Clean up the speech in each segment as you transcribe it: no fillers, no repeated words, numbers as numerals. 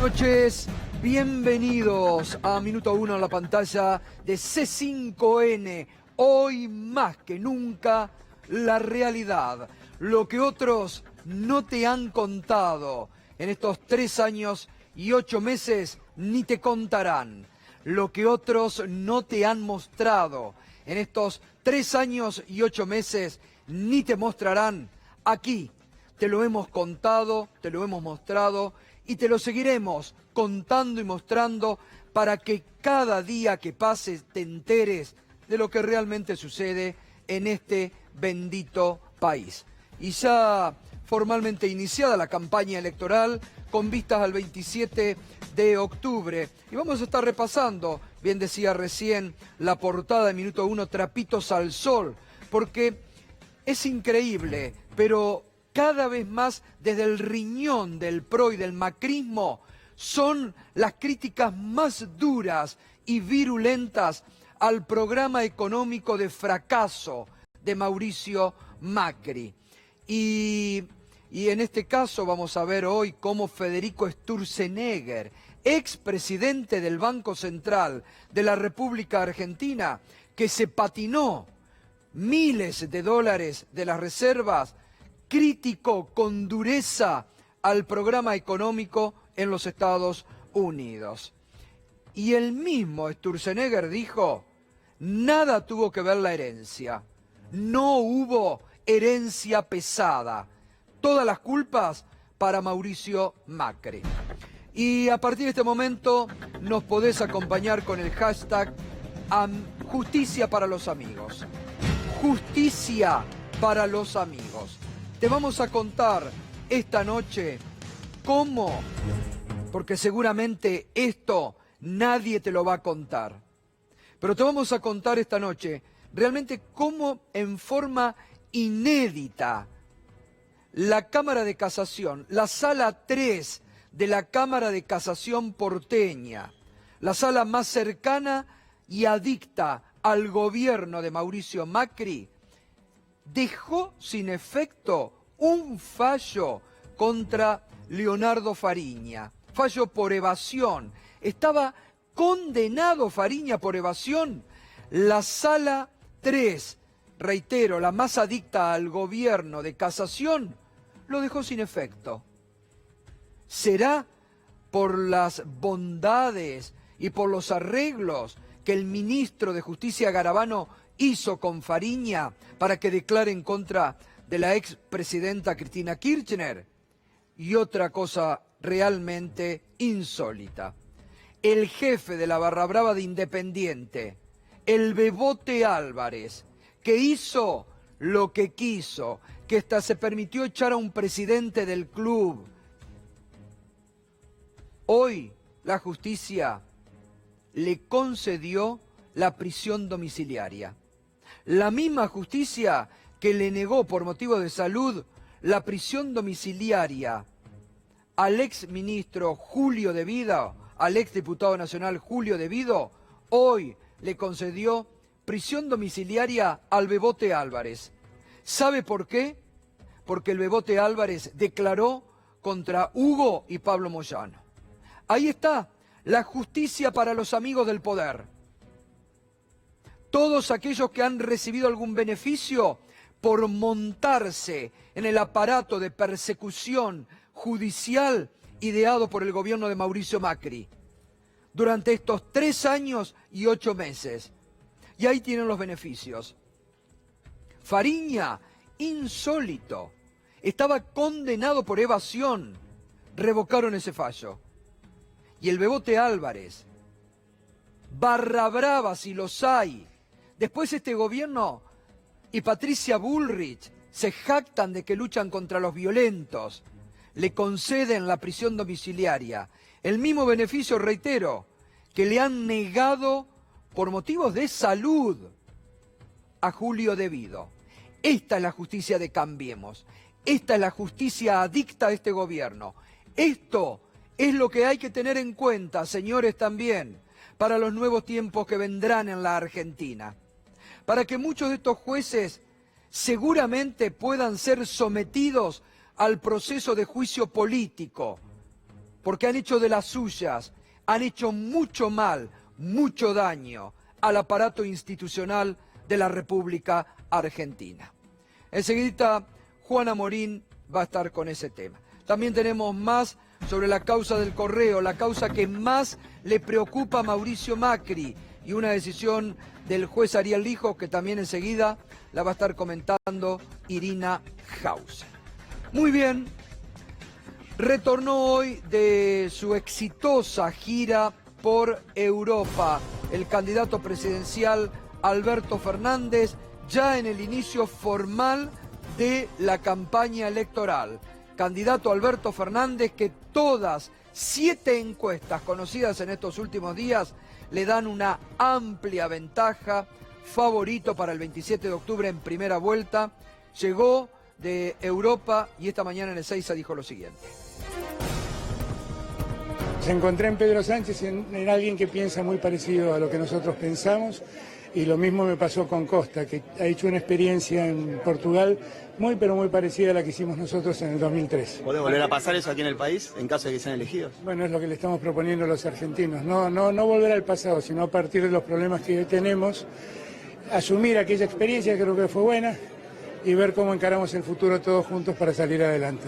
Noches, bienvenidos a Minuto 1 en la pantalla de C5N. Hoy más que nunca, la realidad, lo que otros no te han contado en estos 3 años y 8 meses ni te contarán. Lo que otros no te han mostrado en estos 3 años y 8 meses ni te mostrarán. Aquí te lo hemos contado, te lo hemos mostrado y te lo seguiremos contando y mostrando para que cada día que pase te enteres de lo que realmente sucede en este bendito país. Y ya formalmente iniciada la campaña electoral con vistas al 27 de octubre. Y vamos a estar repasando, bien decía recién la portada de Minuto 1, trapitos al sol, porque es increíble, pero cada vez más desde el riñón del PRO y del macrismo son las críticas más duras y virulentas al programa económico de fracaso de Mauricio Macri. Y en este caso vamos a ver hoy cómo Federico Sturzenegger, expresidente del Banco Central de la República Argentina, que se patinó miles de dólares de las reservas, criticó con dureza al programa económico en los Estados Unidos. Y el mismo Sturzenegger dijo, nada tuvo que ver la herencia, no hubo herencia pesada, todas las culpas para Mauricio Macri. Y a partir de este momento nos podés acompañar con el hashtag Justicia para los amigos. Justicia para los amigos. Te vamos a contar esta noche cómo, porque seguramente esto nadie te lo va a contar, pero te vamos a contar esta noche realmente cómo en forma inédita la Cámara de Casación, la Sala 3 de la Cámara de Casación porteña, la sala más cercana y adicta al gobierno de Mauricio Macri, dejó sin efecto un fallo contra Leonardo Fariña, fallo por evasión. Estaba condenado Fariña por evasión. La Sala 3, reitero, la más adicta al gobierno de Casación, lo dejó sin efecto. ¿Será por las bondades y por los arreglos que el ministro de Justicia Garabano hizo con Fariña para que declare en contra de la expresidenta Cristina Kirchner? Y otra cosa realmente insólita. El jefe de la barra brava de Independiente, el Bebote Álvarez, que hizo lo que quiso, que hasta se permitió echar a un presidente del club. Hoy la justicia le concedió la prisión domiciliaria. La misma justicia que le negó por motivo de salud la prisión domiciliaria al exministro Julio De Vido, al exdiputado nacional Julio De Vido, hoy le concedió prisión domiciliaria al Bebote Álvarez. ¿Sabe por qué? Porque el Bebote Álvarez declaró contra Hugo y Pablo Moyano. Ahí está la justicia para los amigos del poder. Todos aquellos que han recibido algún beneficio por montarse en el aparato de persecución judicial ideado por el gobierno de Mauricio Macri durante estos 3 años y 8 meses. Y ahí tienen los beneficios. Fariña, insólito, estaba condenado por evasión. Revocaron ese fallo. Y el Bebote Álvarez, barra brava si los hay. Después este gobierno y Patricia Bullrich se jactan de que luchan contra los violentos. Le conceden la prisión domiciliaria. El mismo beneficio, reitero, que le han negado por motivos de salud a Julio De Vido. Esta es la justicia de Cambiemos. Esta es la justicia adicta a este gobierno. Esto es lo que hay que tener en cuenta, señores, también, para los nuevos tiempos que vendrán en la Argentina. Para que muchos de estos jueces seguramente puedan ser sometidos al proceso de juicio político porque han hecho de las suyas, han hecho mucho mal, mucho daño al aparato institucional de la República Argentina. Enseguida Juana Morín va a estar con ese tema. También tenemos más sobre la causa del Correo, la causa que más le preocupa a Mauricio Macri, y una decisión del juez Ariel Lijo que también enseguida la va a estar comentando Irina Hauser. Muy bien, retornó hoy de su exitosa gira por Europa el candidato presidencial Alberto Fernández, ya en el inicio formal de la campaña electoral. Candidato Alberto Fernández, que todas 7 encuestas conocidas en estos últimos días le dan una amplia ventaja, favorito para el 27 de octubre en primera vuelta. Llegó de Europa y esta mañana en el Ezeiza dijo lo siguiente. Se encontré en Pedro Sánchez en alguien que piensa muy parecido a lo que nosotros pensamos, y lo mismo me pasó con Costa, que ha hecho una experiencia en Portugal muy pero muy parecida a la que hicimos nosotros en el 2003. ¿Puede volver a pasar eso aquí en el país en caso de que sean elegidos? Bueno, es lo que le estamos proponiendo a los argentinos, no volver al pasado, sino a partir de los problemas que hoy tenemos, asumir aquella experiencia que creo que fue buena y ver cómo encaramos el futuro todos juntos para salir adelante.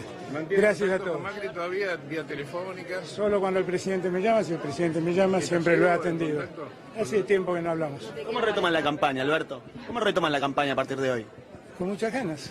Gracias a todos. ¿Macri todavía vía telefónica? Solo cuando el presidente me llama, si el presidente me llama, siempre lo he atendido. Hace tiempo que no hablamos. ¿Cómo retoman la campaña, Alberto? ¿Cómo retoman la campaña a partir de hoy? Con muchas ganas.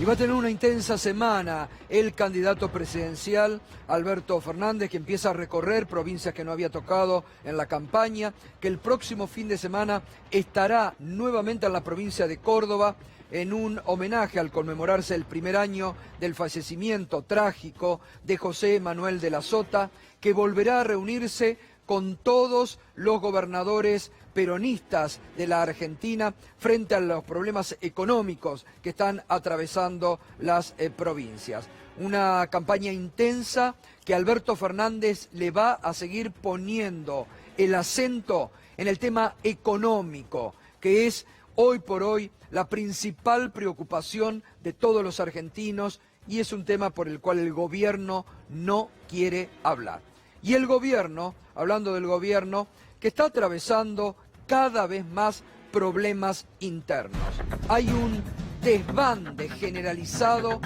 Y va a tener una intensa semana el candidato presidencial Alberto Fernández, que empieza a recorrer provincias que no había tocado en la campaña, que el próximo fin de semana estará nuevamente en la provincia de Córdoba en un homenaje al conmemorarse el primer año del fallecimiento trágico de José Manuel de la Sota, que volverá a reunirse con todos los gobernadores peronistas de la Argentina frente a los problemas económicos que están atravesando las provincias. Una campaña intensa que Alberto Fernández le va a seguir poniendo el acento en el tema económico, que es hoy por hoy la principal preocupación de todos los argentinos, y es un tema por el cual el gobierno no quiere hablar. Y el gobierno, hablando del gobierno, que está atravesando cada vez más problemas internos. Hay un desbande generalizado,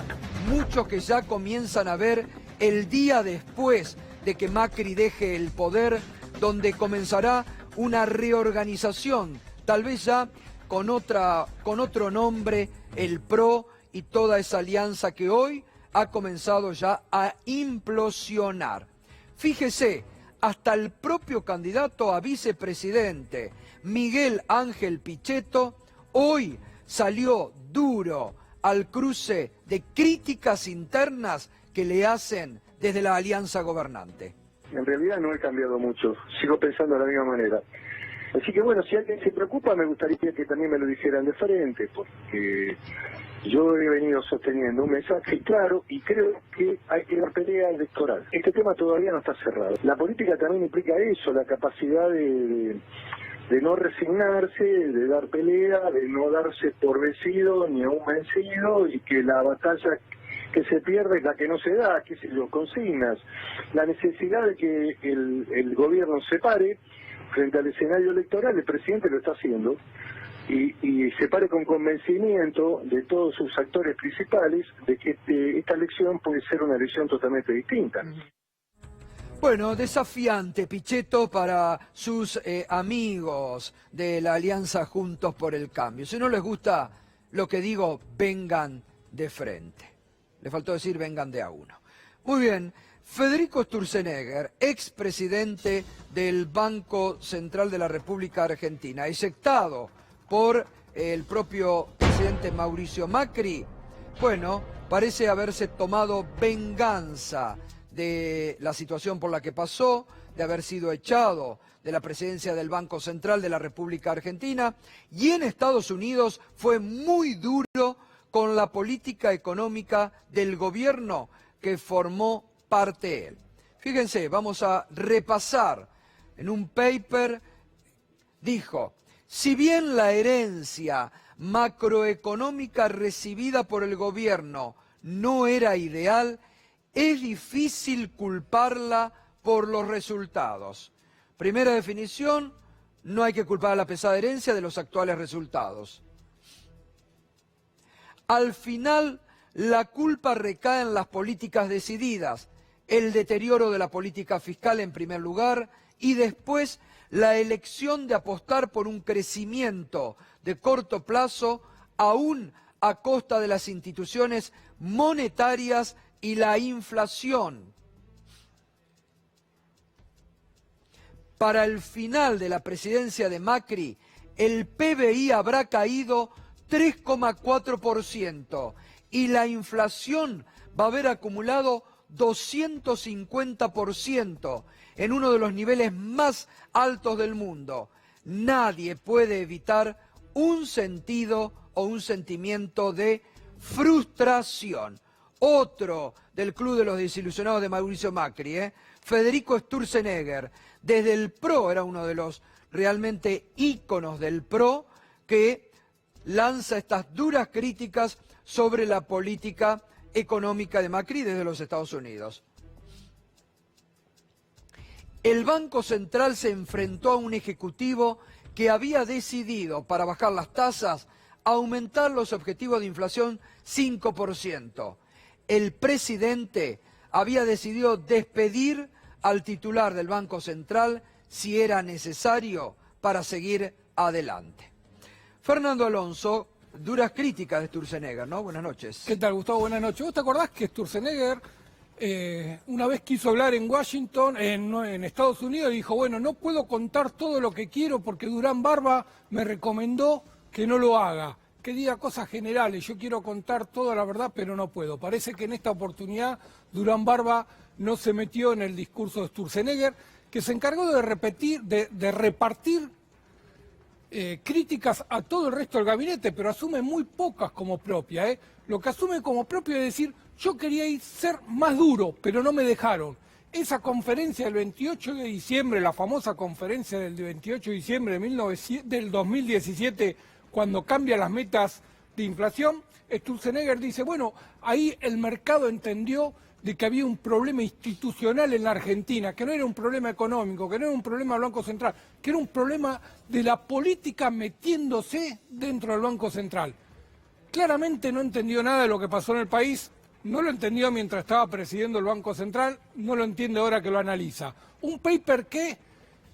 muchos que ya comienzan a ver el día después de que Macri deje el poder, donde comenzará una reorganización, tal vez ya con otro nombre, el PRO y toda esa alianza que hoy ha comenzado ya a implosionar. Fíjese, hasta el propio candidato a vicepresidente, Miguel Ángel Pichetto, hoy salió duro al cruce de críticas internas que le hacen desde la alianza gobernante. En realidad no he cambiado mucho, sigo pensando de la misma manera. Así que bueno, si alguien se preocupa, me gustaría que también me lo dijeran de frente, porque yo he venido sosteniendo un mensaje claro y creo que hay que dar pelea electoral. Este tema todavía no está cerrado. La política también implica eso, la capacidad de no resignarse, de dar pelea, de no darse por vencido ni aún vencido, y que la batalla que se pierde es la que no se da, qué sé yo, consignas. La necesidad de que el gobierno se pare frente al escenario electoral, el presidente lo está haciendo, y se pare con convencimiento de todos sus actores principales de que esta elección puede ser una elección totalmente distinta. Bueno, desafiante Pichetto para sus amigos de la Alianza Juntos por el Cambio. Si no les gusta lo que digo, vengan de frente. Le faltó decir vengan de a uno. Muy bien, Federico Sturzenegger, expresidente del Banco Central de la República Argentina, eyectado por el propio presidente Mauricio Macri, bueno, parece haberse tomado venganza de la situación por la que pasó, de haber sido echado de la presidencia del Banco Central de la República Argentina, y en Estados Unidos fue muy duro con la política económica del gobierno que formó parte él. Fíjense, vamos a repasar en un paper, dijo: si bien la herencia macroeconómica recibida por el gobierno no era ideal, es difícil culparla por los resultados. Primera definición, no hay que culpar a la pesada herencia de los actuales resultados. Al final, la culpa recae en las políticas decididas, el deterioro de la política fiscal en primer lugar y después la elección de apostar por un crecimiento de corto plazo aún a costa de las instituciones monetarias y la inflación. Para el final de la presidencia de Macri, el PBI habrá caído 3,4% y la inflación va a haber acumulado 250% en uno de los niveles más altos del mundo. Nadie puede evitar un sentido o un sentimiento de frustración. Otro del club de los desilusionados de Mauricio Macri, Federico Sturzenegger, desde el PRO, era uno de los realmente íconos del PRO, que lanza estas duras críticas sobre la política económica de Macri desde los Estados Unidos. El Banco Central se enfrentó a un ejecutivo que había decidido, para bajar las tasas, aumentar los objetivos de inflación 5%. El presidente había decidido despedir al titular del Banco Central si era necesario para seguir adelante. Fernando Alonso, duras críticas de Sturzenegger, ¿no? Buenas noches. ¿Qué tal, Gustavo? Buenas noches. ¿Vos te acordás que Sturzenegger una vez quiso hablar en Washington, en Estados Unidos, y dijo, bueno, no puedo contar todo lo que quiero porque Durán Barba me recomendó que no lo haga, que diga cosas generales, yo quiero contar toda la verdad, pero no puedo. Parece que en esta oportunidad Durán Barba no se metió en el discurso de Sturzenegger, que se encargó de repartir críticas a todo el resto del gabinete, pero asume muy pocas como propia. Lo que asume como propio es decir, yo quería ser más duro, pero no me dejaron. Esa conferencia del 28 de diciembre, la famosa conferencia del 28 de diciembre del 2017, cuando cambia las metas de inflación, Sturzenegger dice, bueno, ahí el mercado entendió de que había un problema institucional en la Argentina, que no era un problema económico, que no era un problema del Banco Central, que era un problema de la política metiéndose dentro del Banco Central. Claramente no entendió nada de lo que pasó en el país, no lo entendió mientras estaba presidiendo el Banco Central, no lo entiende ahora que lo analiza. Un paper que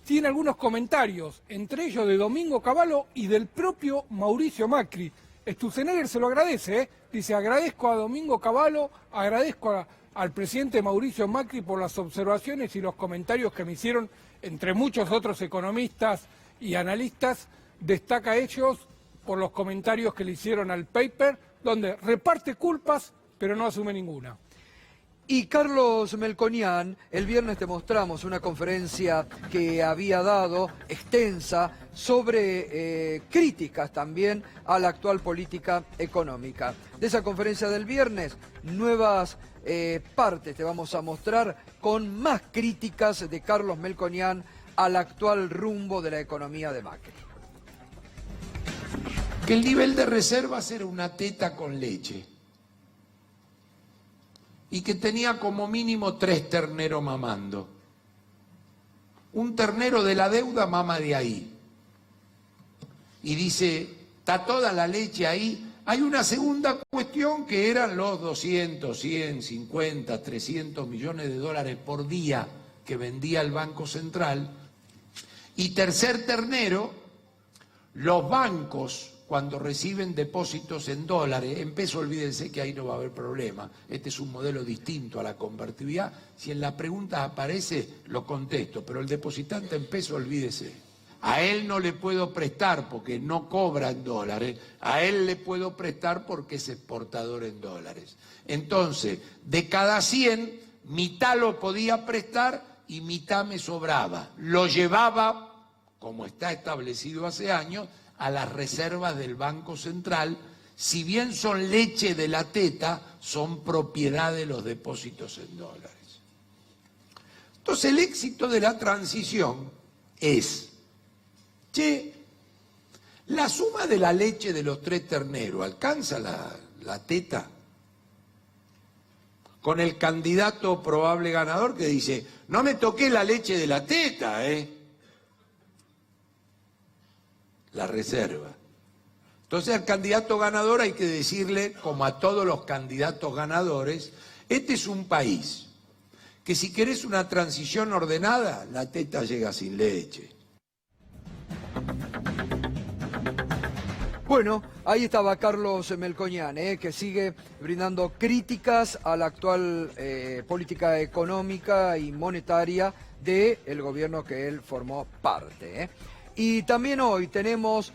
tiene algunos comentarios, entre ellos de Domingo Cavallo y del propio Mauricio Macri. Sturzenegger se lo agradece, dice, agradezco a Domingo Cavallo, agradezco al presidente Mauricio Macri por las observaciones y los comentarios que me hicieron, entre muchos otros economistas y analistas, destaca a ellos por los comentarios que le hicieron al paper, donde reparte culpas, pero no asume ninguna. Y Carlos Melconian, el viernes te mostramos una conferencia que había dado, extensa, sobre críticas también a la actual política económica. De esa conferencia del viernes, nuevas partes te vamos a mostrar con más críticas de Carlos Melconian al actual rumbo de la economía de Macri. Que el nivel de reservas era una teta con leche. Y que tenía como mínimo 3 terneros mamando. Un ternero de la deuda mama de ahí. Y dice, está toda la leche ahí. Hay una segunda cuestión que eran los 200, 100, 50, 300 millones de dólares por día que vendía el Banco Central. Y tercer ternero, los bancos, cuando reciben depósitos en dólares, en peso olvídense que ahí no va a haber problema. Este es un modelo distinto a la convertibilidad. Si en las preguntas aparece, lo contesto, pero el depositante en peso olvídese. A él no le puedo prestar porque no cobra en dólares, a él le puedo prestar porque es exportador en dólares. Entonces, de cada 100, mitad lo podía prestar y mitad me sobraba. Lo llevaba, como está establecido hace años, a las reservas del Banco Central, si bien son leche de la teta, son propiedad de los depósitos en dólares. Entonces el éxito de la transición es, la suma de la leche de los 3 terneros, ¿alcanza la teta? con el candidato probable ganador que dice, no me toqué la leche de la teta, la reserva. Entonces al candidato ganador hay que decirle, como a todos los candidatos ganadores, este es un país que si querés una transición ordenada, la teta llega sin leche. Bueno, ahí estaba Carlos Melconian, que sigue brindando críticas a la actual política económica y monetaria del gobierno que él formó parte. Y también hoy tenemos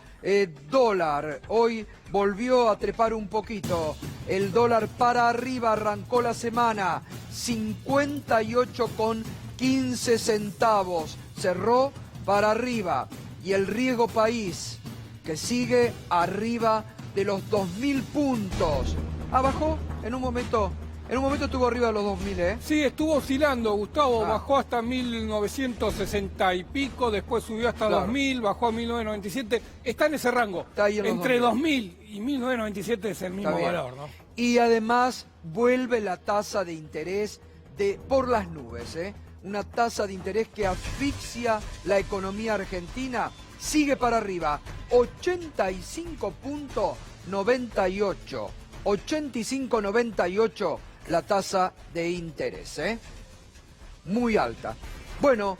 dólar, hoy volvió a trepar un poquito, el dólar para arriba, arrancó la semana, 58,15 centavos, cerró para arriba, y el riesgo país, que sigue arriba de los 2.000 puntos. Bajó en un momento estuvo arriba de los 2.000, Sí, estuvo oscilando, Gustavo, Ah. bajó hasta 1960 y pico, después subió hasta Claro. 2000, bajó a 1997, está en ese rango. Está ahí en los Entre 2000. 2000 y 1997 es el mismo Está bien. valor, ¿no? Y además vuelve la tasa de interés por las nubes, una tasa de interés que asfixia la economía argentina, sigue para arriba, 85,98, 85,98 la tasa de interés, muy alta. Bueno,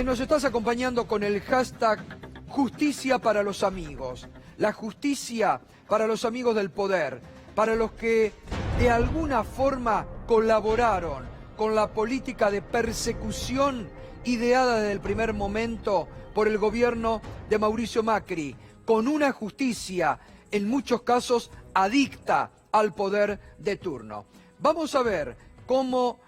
nos estás acompañando con el hashtag Justicia para los amigos, la justicia para los amigos del poder, para los que de alguna forma colaboraron con la política de persecución ideada desde el primer momento por el gobierno de Mauricio Macri, con una justicia en muchos casos adicta al poder de turno. Vamos a ver cómo,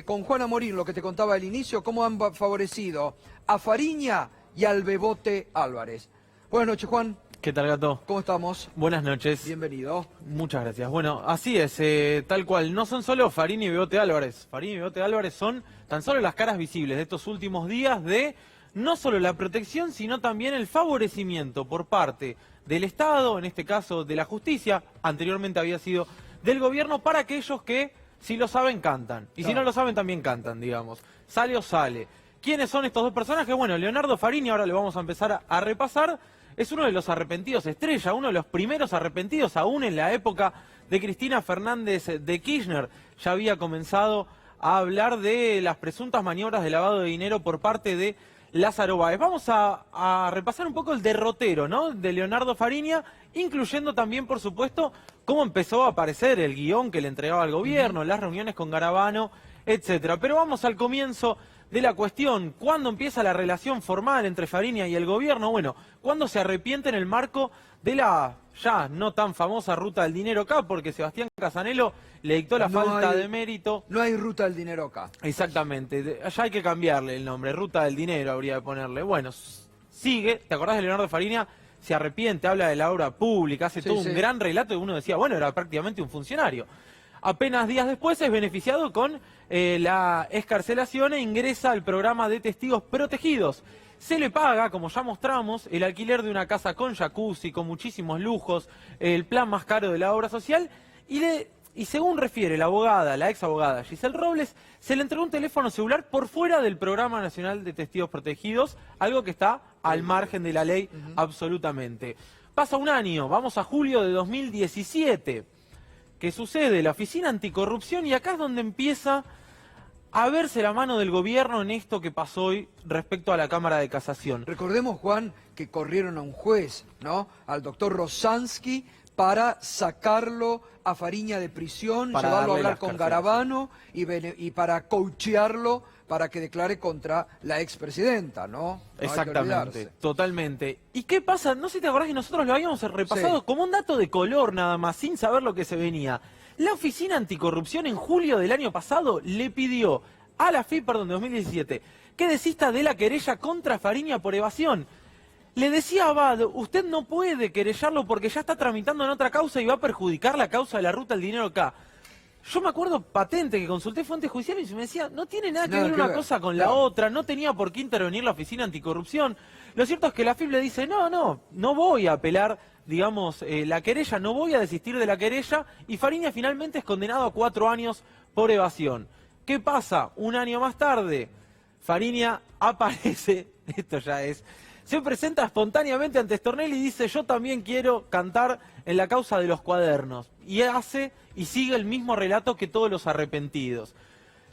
con Juana Morín, lo que te contaba al inicio, cómo han favorecido a Fariña y al Bebote Álvarez. Buenas noches, Juan. ¿Qué tal, Gato? ¿Cómo estamos? Buenas noches. Bienvenido. Muchas gracias. Bueno, así es, tal cual. No son solo Fariña y Bebote Álvarez. Fariña y Bebote Álvarez son tan solo las caras visibles de estos últimos días de no solo la protección, sino también el favorecimiento por parte del Estado, en este caso de la justicia, anteriormente había sido del gobierno, para aquellos que, si lo saben, cantan. Y si no lo saben, también cantan, digamos. Sale o sale. ¿Quiénes son estos dos personajes? Bueno, Leonardo Fariña, ahora le vamos a empezar a repasar. Es uno de los arrepentidos estrella, uno de los primeros arrepentidos, aún en la época de Cristina Fernández de Kirchner. Ya había comenzado a hablar de las presuntas maniobras de lavado de dinero por parte de Lázaro Báez. Vamos a repasar un poco el derrotero, ¿no?, de Leonardo Fariña, incluyendo también, por supuesto, cómo empezó a aparecer el guión que le entregaba al gobierno, las reuniones con Garabano, etcétera. Pero vamos al comienzo de la cuestión. ¿Cuándo empieza la relación formal entre Fariña y el gobierno? Bueno, cuando se arrepiente en el marco de la ya no tan famosa ruta del dinero acá, porque Sebastián Casanello le dictó la falta de mérito. No hay ruta del dinero acá. Exactamente, allá hay que cambiarle el nombre, ruta del dinero habría que ponerle. Bueno, sigue, ¿te acordás de Leonardo Fariña? Se arrepiente, habla de la obra pública, hace todo un gran relato y uno decía, bueno, era prácticamente un funcionario. Apenas días después es beneficiado con la excarcelación e ingresa al programa de testigos protegidos. Se le paga, como ya mostramos, el alquiler de una casa con jacuzzi, con muchísimos lujos, el plan más caro de la obra social, y según refiere la abogada, la ex abogada Giselle Robles, se le entregó un teléfono celular por fuera del Programa Nacional de Testigos Protegidos, algo que está al margen de la ley absolutamente. Pasa un año, vamos a julio de 2017, que sucede la Oficina Anticorrupción, y acá es donde empieza a verse la mano del gobierno en esto que pasó hoy respecto a la Cámara de Casación. Recordemos, Juan, que corrieron a un juez, ¿no?, al doctor Rosansky, para sacarlo a Fariña de prisión, Para llevarlo a darle hablar las con cárceles. Garabano y para coachearlo para que declare contra la expresidenta, ¿no? No hay que Exactamente, olvidarse. totalmente. ¿Y qué pasa? No sé si te acordás que nosotros lo habíamos repasado Sí. como un dato de color nada más, sin saber lo que se venía. La Oficina Anticorrupción en julio del año pasado le pidió a la FIP, de 2017, que desista de la querella contra Fariña por evasión. Le decía a Abad, usted no puede querellarlo porque ya está tramitando en otra causa y va a perjudicar la causa de la ruta del dinero acá. Yo me acuerdo patente que consulté fuentes judiciales y me decía, no tiene nada que ver una cosa con la otra, no tenía por qué intervenir la Oficina Anticorrupción. Lo cierto es que la FIP le dice, no voy a apelar digamos, la querella, no voy a desistir de la querella, y Fariña finalmente es condenado a 4 años por evasión. ¿Qué pasa? Un año más tarde, Fariña aparece, esto ya es, se presenta espontáneamente ante Stornelli y dice: yo también quiero cantar en la causa de los cuadernos. Y hace y sigue el mismo relato que todos los arrepentidos.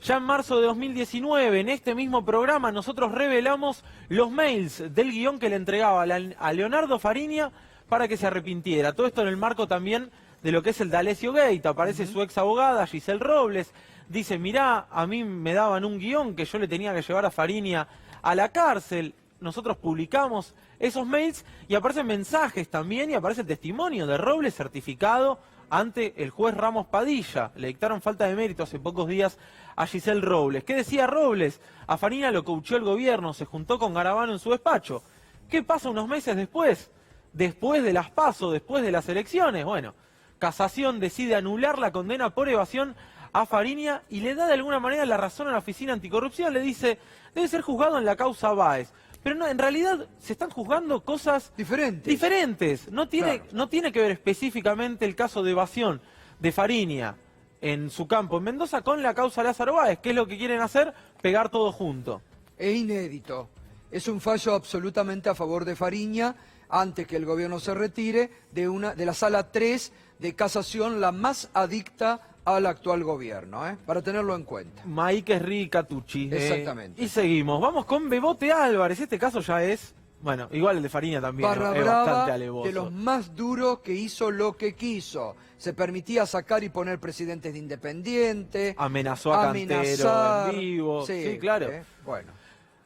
Ya en marzo de 2019, en este mismo programa, nosotros revelamos los mails del guión que le entregaba a Leonardo Fariña para que se arrepintiera. Todo esto en el marco también de lo que es el D'Alessio Gate. Aparece su ex abogada, Giselle Robles. Dice: mirá, a mí me daban un guión que yo le tenía que llevar a Fariña a la cárcel. Nosotros publicamos esos mails y aparecen mensajes también, y aparece el testimonio de Robles certificado ante el juez Ramos Padilla. Le dictaron falta de mérito hace pocos días a Giselle Robles. ¿Qué decía Robles? A Fariña lo coacheó el gobierno, se juntó con Garabano en su despacho. ¿Qué pasa unos meses después? Después de las PASO, después de las elecciones. Bueno, Casación decide anular la condena por evasión a Fariña y le da de alguna manera la razón a la Oficina Anticorrupción. Le dice: debe ser juzgado en la causa Báez. Pero no, en realidad se están juzgando cosas diferentes. No tiene que ver específicamente el caso de evasión de Fariña en su campo en Mendoza con la causa Lázaro Báez. ¿Qué es lo que quieren hacer? Pegar todo junto. Es inédito. Es un fallo absolutamente a favor de Fariña, antes que el gobierno se retire de la sala 3 de casación, la más adicta al actual gobierno, para tenerlo en cuenta. Maíquez Ricatucci. Exactamente. Y seguimos. Vamos con Bebote Álvarez. Este caso ya es, bueno, igual el de Fariña también. Barra es brava, bastante alevoso. de los más duros, que hizo lo que quiso. Se permitía sacar y poner presidentes de Independiente. Amenazó a Cantero en vivo. Sí, claro. Bueno.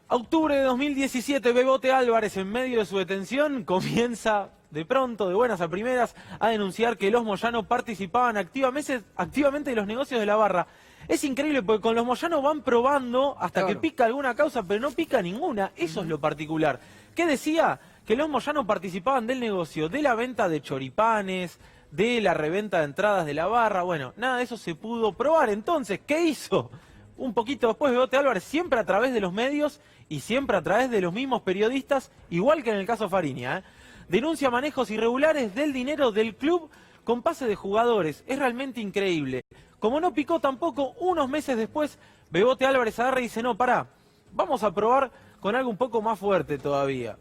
Octubre de 2017, Bebote Álvarez, en medio de su detención, comienza de pronto, de buenas a primeras, a denunciar que los Moyano participaban activamente de los negocios de la barra. Es increíble porque con los Moyano van probando hasta que pica alguna causa, pero no pica ninguna. Eso es lo particular. ¿Qué decía? Que los Moyano participaban del negocio, de la venta de choripanes, de la reventa de entradas de la barra. Bueno, nada de eso se pudo probar. Entonces, ¿qué hizo? Un poquito después, Bebote Álvarez, siempre a través de los medios y siempre a través de los mismos periodistas, igual que en el caso Fariña, denuncia manejos irregulares del dinero del club con pase de jugadores. Es realmente increíble. Como no picó tampoco, unos meses después, Bebote Álvarez agarra y dice: no, pará, vamos a probar con algo un poco más fuerte todavía.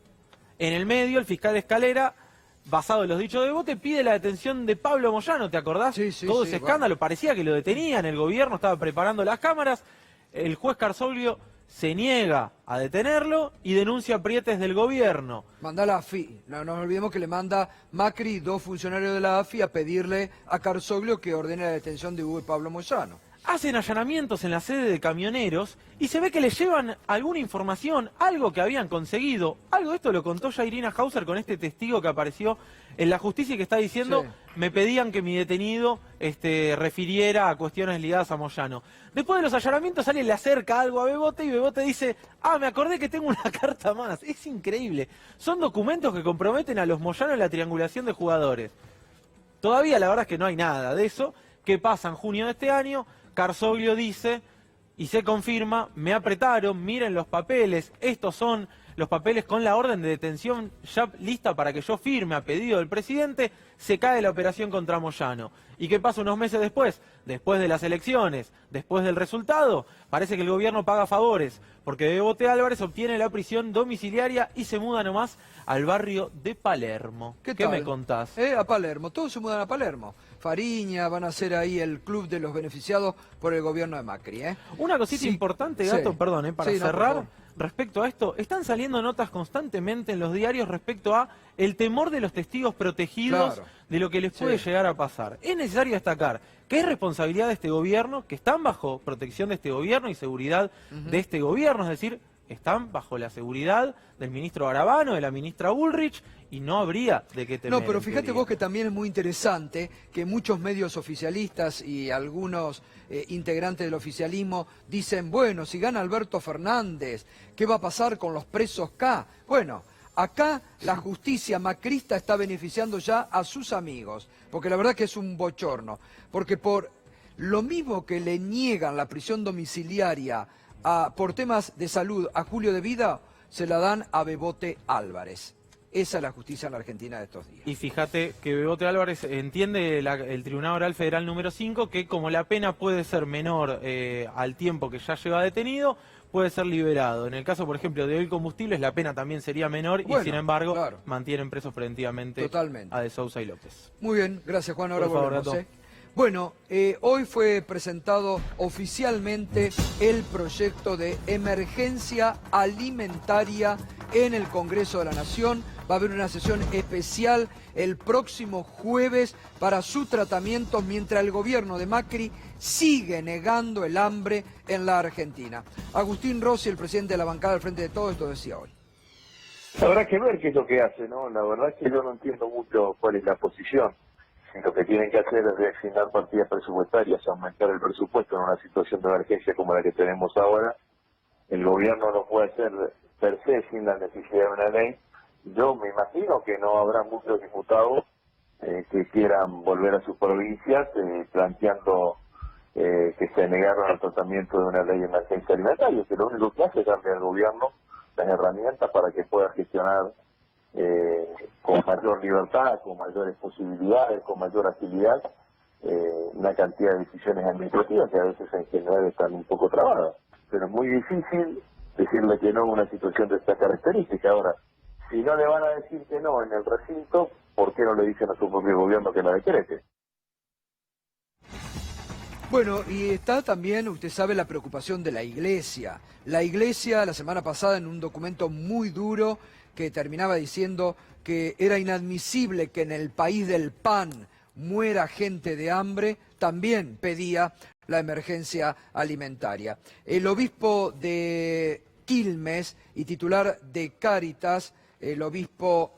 En el medio, el fiscal Escalera, basado en los dichos de Bebote, pide la detención de Pablo Moyano, ¿te acordás? Sí, Todo ese escándalo, parecía que lo detenían, el gobierno estaba preparando las cámaras, el juez Carsoglio se niega a detenerlo y denuncia aprietes del gobierno. Manda la AFI, no nos olvidemos que le manda Macri, 2 funcionarios de la AFI, a pedirle a Carsoglio que ordene la detención de Hugo y Pablo Moyano. Hacen allanamientos en la sede de camioneros y se ve que les llevan alguna información, algo que habían conseguido. Algo de esto lo contó ya Irina Hauser con este testigo que apareció en la justicia y que está diciendo: me pedían que mi detenido refiriera a cuestiones ligadas a Moyano. Después de los allanamientos alguien le acerca algo a Bebote y Bebote dice: ah, me acordé que tengo una carta más. Es increíble. Son documentos que comprometen a los Moyano en la triangulación de jugadores. Todavía la verdad es que no hay nada de eso. ¿Qué pasa en junio de este año? Carsoglio dice, y se confirma: me apretaron, miren los papeles, estos son los papeles con la orden de detención ya lista para que yo firme a pedido del presidente. Se cae la operación contra Moyano. ¿Y qué pasa unos meses después? Después de las elecciones, después del resultado, parece que el gobierno paga favores, porque Bebote Álvarez obtiene la prisión domiciliaria y se muda nomás al barrio de Palermo. ¿Qué me contás? A Palermo, todos se mudan a Palermo. Fariña, van a ser ahí el club de los beneficiados por el gobierno de Macri. Una cosita importante, Gato, perdón, para cerrar. No, respecto a esto, están saliendo notas constantemente en los diarios respecto a el temor de los testigos protegidos de lo que les puede llegar a pasar. Es necesario destacar que es responsabilidad de este gobierno, que están bajo protección de este gobierno y seguridad de este gobierno, es decir, están bajo la seguridad del ministro Garabano, de la ministra Bullrich, y no habría de qué temer. No, pero fíjate vos que también es muy interesante que muchos medios oficialistas y algunos integrantes del oficialismo dicen: bueno, si gana Alberto Fernández, ¿qué va a pasar con los presos K? Bueno, acá la justicia macrista está beneficiando ya a sus amigos, porque la verdad que es un bochorno, porque por lo mismo que le niegan la prisión domiciliaria por temas de salud a Julio de Vida, se la dan a Bebote Álvarez. Esa es la justicia en la Argentina de estos días. Y fíjate que Bebote Álvarez entiende el Tribunal Oral Federal número 5 que como la pena puede ser menor al tiempo que ya lleva detenido, puede ser liberado. En el caso, por ejemplo, de Hoy Combustibles, la pena también sería menor Bueno, y sin embargo claro. mantienen presos preventivamente Totalmente. a De Sousa y López. Muy bien, gracias Juan, ahora Por favor, volvemos. Gato. Bueno, hoy fue presentado oficialmente el proyecto de emergencia alimentaria en el Congreso de la Nación. Va a haber una sesión especial el próximo jueves para su tratamiento mientras el gobierno de Macri sigue negando el hambre en la Argentina. Agustín Rossi, el presidente de la bancada del Frente de Todos, esto decía hoy. Habrá que ver qué es lo que hace, ¿no? La verdad es que yo no entiendo mucho cuál es la posición. Lo que tienen que hacer es reasignar partidas presupuestarias, aumentar el presupuesto en una situación de emergencia como la que tenemos ahora. El gobierno lo puede hacer per se sin la necesidad de una ley. Yo me imagino que no habrá muchos diputados que quieran volver a sus provincias planteando que se negaron al tratamiento de una ley de emergencia alimentaria, que lo único que hace es darle al gobierno las herramientas para que pueda gestionar con mayor libertad, con mayores posibilidades, con mayor agilidad, una cantidad de decisiones administrativas que a veces en general están un poco trabadas. Pero es muy difícil decirle que no en una situación de esta característica. Ahora, si no le van a decir que no en el recinto, ¿por qué no le dicen a su propio gobierno que la decrete? Bueno, y está también, usted sabe, la preocupación de la Iglesia. La Iglesia, la semana pasada, en un documento muy duro, que terminaba diciendo que era inadmisible que en el país del pan muera gente de hambre, también pedía la emergencia alimentaria. El obispo de Quilmes y titular de Cáritas, el obispo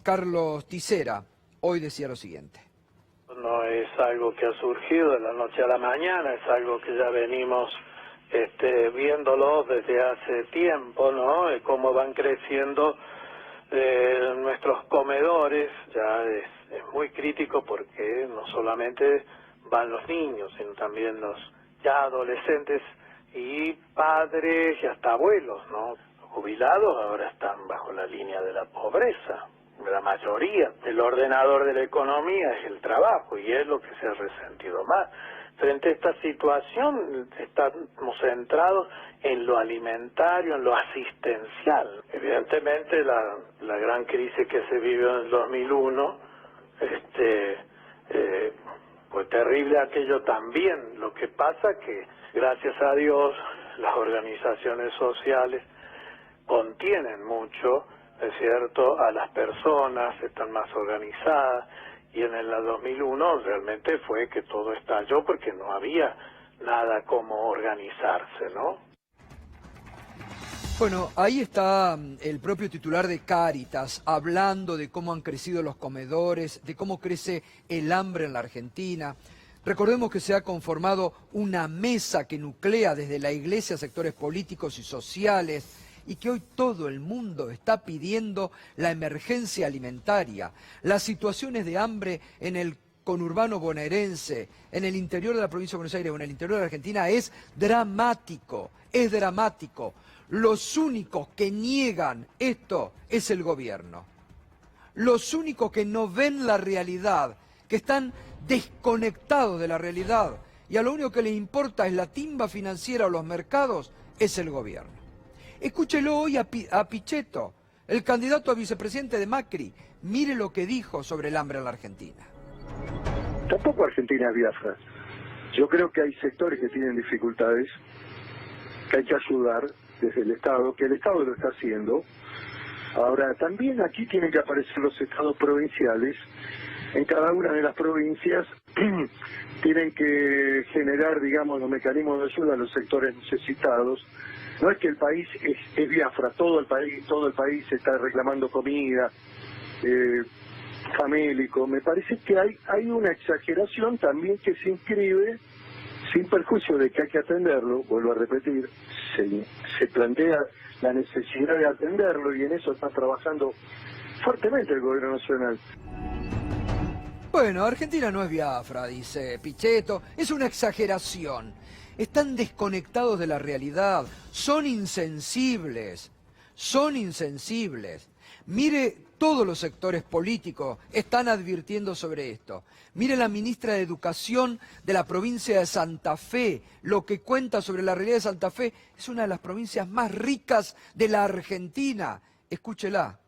Carlos Tisera, hoy decía lo siguiente. No es algo que ha surgido de la noche a la mañana, es algo que ya venimos viéndolo desde hace tiempo, ¿no? Cómo van creciendo nuestros comedores. Ya es muy crítico porque no solamente van los niños, sino también los ya adolescentes y padres y hasta abuelos, ¿no? Los jubilados ahora están bajo la línea de la pobreza. La mayoría, el ordenador de la economía es el trabajo y es lo que se ha resentido más. Frente a esta situación estamos centrados en lo alimentario, en lo asistencial. Evidentemente la gran crisis que se vivió en el 2001 fue terrible aquello también. Lo que pasa que gracias a Dios las organizaciones sociales contienen mucho, es cierto, a las personas, están más organizadas. Y en el 2001 realmente fue que todo estalló porque no había nada como organizarse, ¿no? Bueno, ahí está el propio titular de Cáritas hablando de cómo han crecido los comedores, de cómo crece el hambre en la Argentina. Recordemos que se ha conformado una mesa que nuclea desde la Iglesia sectores políticos y sociales, y que hoy todo el mundo está pidiendo la emergencia alimentaria. Las situaciones de hambre en el conurbano bonaerense, en el interior de la provincia de Buenos Aires o en el interior de la Argentina es dramático, es dramático. Los únicos que niegan esto es el gobierno. Los únicos que no ven la realidad, que están desconectados de la realidad y a lo único que les importa es la timba financiera o los mercados, es el gobierno. Escúchelo hoy a Pichetto, el candidato a vicepresidente de Macri. Mire lo que dijo sobre el hambre en la Argentina. Tampoco Argentina es Biafra. Yo creo que hay sectores que tienen dificultades, que hay que ayudar desde el Estado, que el Estado lo está haciendo. Ahora, también aquí tienen que aparecer los estados provinciales. En cada una de las provincias tienen que generar, digamos, los mecanismos de ayuda a los sectores necesitados. No es que el país es Biafra, todo el país está reclamando comida, famélico. Me parece que hay una exageración también que se inscribe, sin perjuicio de que hay que atenderlo, vuelvo a repetir, se plantea la necesidad de atenderlo y en eso está trabajando fuertemente el gobierno nacional. Bueno, Argentina no es Biafra, dice Pichetto, es una exageración. Están desconectados de la realidad, son insensibles, Mire, todos los sectores políticos están advirtiendo sobre esto. Mire la ministra de Educación de la provincia de Santa Fe, lo que cuenta sobre la realidad de Santa Fe. Es una de las provincias más ricas de la Argentina. Escúchela.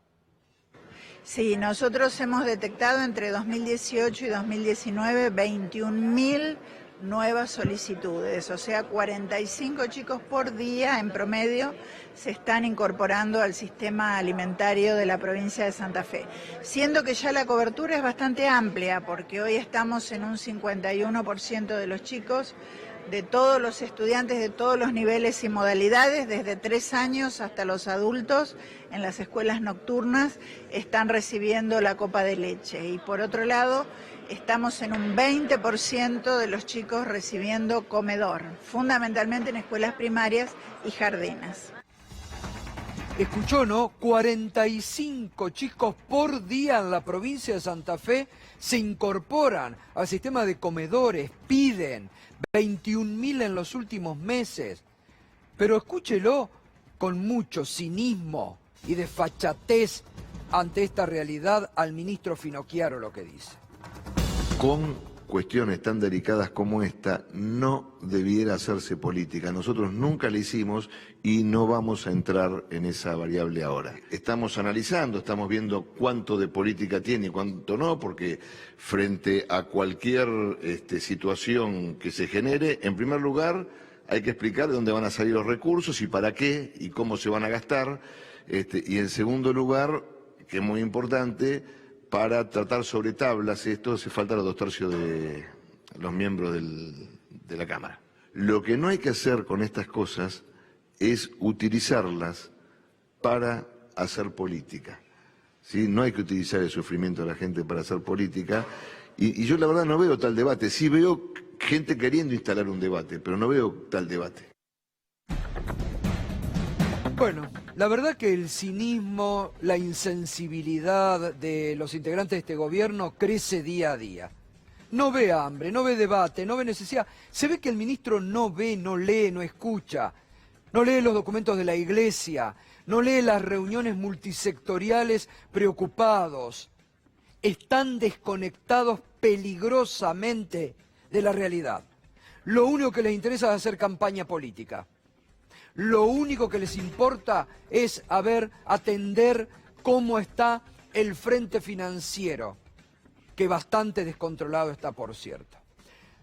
Sí, nosotros hemos detectado entre 2018 y 2019 21.000 nuevas solicitudes, o sea, 45 chicos por día en promedio se están incorporando al sistema alimentario de la provincia de Santa Fe, siendo que ya la cobertura es bastante amplia, porque hoy estamos en un 51% de los chicos, de todos los estudiantes de todos los niveles y modalidades, desde 3 años hasta los adultos, en las escuelas nocturnas, están recibiendo la copa de leche. Y por otro lado, estamos en un 20% de los chicos recibiendo comedor, fundamentalmente en escuelas primarias y jardines. Escuchó, ¿no? 45 chicos por día en la provincia de Santa Fe se incorporan al sistema de comedores, piden 21.000 en los últimos meses. Pero escúchelo con mucho cinismo y desfachatez ante esta realidad al ministro Finocchiaro lo que dice. Con cuestiones tan delicadas como esta no debiera hacerse política. Nosotros nunca la hicimos y no vamos a entrar en esa variable ahora. Estamos analizando, estamos viendo cuánto de política tiene y cuánto no, porque frente a cualquier situación que se genere, en primer lugar hay que explicar de dónde van a salir los recursos y para qué y cómo se van a gastar. Y en segundo lugar, que es muy importante, para tratar sobre tablas esto hace falta los 2/3 de los miembros de la Cámara. Lo que no hay que hacer con estas cosas es utilizarlas para hacer política, ¿sí? No hay que utilizar el sufrimiento de la gente para hacer política. Y yo la verdad no veo tal debate. Sí veo gente queriendo instalar un debate, pero no veo tal debate. Bueno, la verdad que el cinismo, la insensibilidad de los integrantes de este gobierno crece día a día. No ve hambre, no ve debate, no ve necesidad. Se ve que el ministro no ve, no lee, no escucha. No lee los documentos de la Iglesia, no lee las reuniones multisectoriales preocupados. Están desconectados peligrosamente de la realidad. Lo único que les interesa es hacer campaña política. Lo único que les importa es atender cómo está el frente financiero, que bastante descontrolado está, por cierto.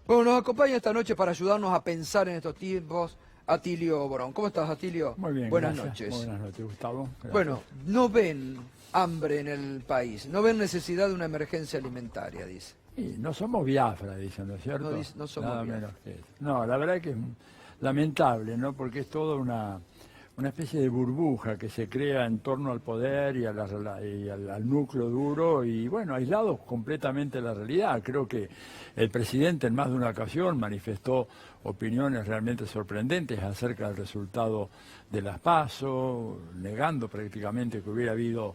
Bueno, nos acompaña esta noche para ayudarnos a pensar en estos tiempos Atilio Borón. ¿Cómo estás, Atilio? Muy bien, buenas gracias. noches. Buenas noches, Gustavo. Gracias. Bueno, no ven hambre en el país, no ven necesidad de una emergencia alimentaria, dice. Y no somos Biafra, dicen, ¿no es cierto? No somos Nada Biafra. menos que eso. No, la verdad es que es lamentable, ¿no? Porque es toda una especie de burbuja que se crea en torno al poder y al núcleo duro y, bueno, aislados completamente de la realidad. Creo que el presidente en más de una ocasión manifestó opiniones realmente sorprendentes acerca del resultado de las PASO, negando prácticamente que hubiera habido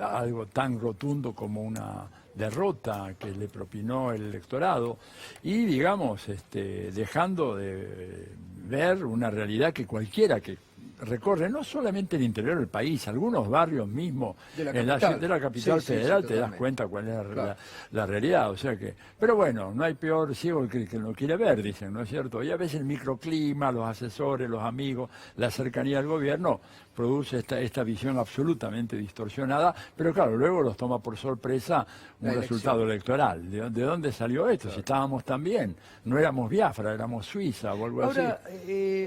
algo tan rotundo como una derrota que le propinó el electorado y, digamos, dejando de ver una realidad que cualquiera que recorre no solamente el interior del país, algunos barrios mismos de la capital federal, te das cuenta cuál es la realidad. O sea que, pero bueno, no hay peor ciego que el que no quiere ver, dicen, ¿no es cierto? Y a veces el microclima, los asesores, los amigos, la cercanía al gobierno produce esta visión absolutamente distorsionada, pero claro, luego los toma por sorpresa un resultado electoral. ¿De dónde salió esto? Claro. Si estábamos tan bien, no éramos Biafra, éramos Suiza o algo así. Ahora,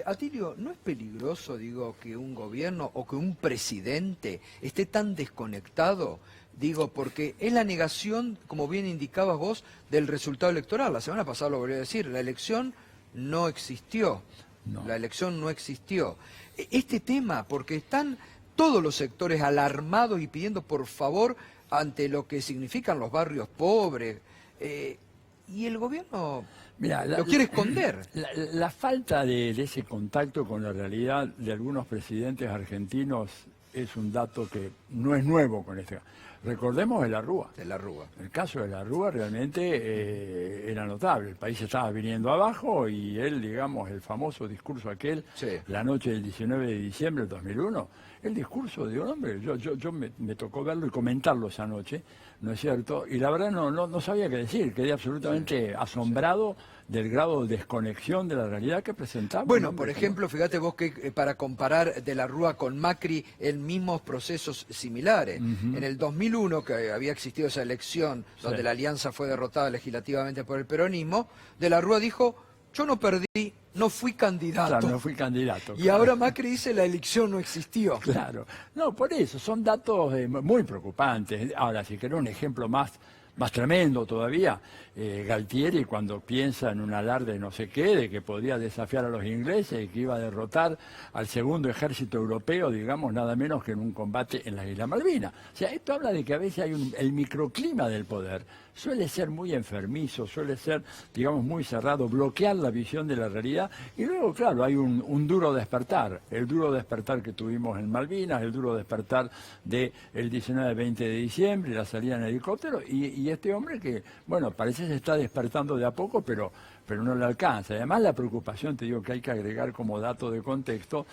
Atilio, ¿no es peligroso, digo, que un gobierno o que un presidente esté tan desconectado? Digo, porque es la negación, como bien indicabas vos, del resultado electoral. La semana pasada lo volví a decir, la elección no existió. No. La elección no existió. Este tema, porque están todos los sectores alarmados y pidiendo por favor ante lo que significan los barrios pobres, y el gobierno lo quiere esconder. La falta de ese contacto con la realidad de algunos presidentes argentinos es un dato que no es nuevo con este. Recordemos de la Rúa. De la Rúa. El caso de la Rúa realmente era notable. El país estaba viniendo abajo y él, digamos, el famoso discurso aquel, la noche del 19 de diciembre del 2001, el discurso de un hombre, yo me tocó verlo y comentarlo esa noche, ¿no es cierto? Y la verdad no sabía qué decir, quedé absolutamente asombrado del grado de desconexión de la realidad que presentaba. Bueno, por ejemplo, fíjate vos que para comparar de la Rúa con Macri en mismos procesos similares. En el 2001, que había existido esa elección donde la alianza fue derrotada legislativamente por el peronismo, de la Rúa dijo, yo no perdí, no fui candidato. Claro, no fui candidato. Y ahora Macri dice la elección no existió. Claro. No, por eso, son datos muy preocupantes. Ahora, si querés un ejemplo más tremendo todavía, Galtieri cuando piensa en un alarde no sé qué, de que podría desafiar a los ingleses y que iba a derrotar al segundo ejército europeo, digamos, nada menos que en un combate en las Islas Malvinas. O sea, esto habla de que a veces hay el microclima del poder suele ser muy enfermizo, suele ser, digamos, muy cerrado, bloquear la visión de la realidad, y luego, claro, hay un duro despertar, el duro despertar que tuvimos en Malvinas, el duro despertar del 19-20 de diciembre, la salida en helicóptero, y este hombre que, bueno, parece se está despertando de a poco, pero no le alcanza. Además, la preocupación, te digo, que hay que agregar como dato de contexto,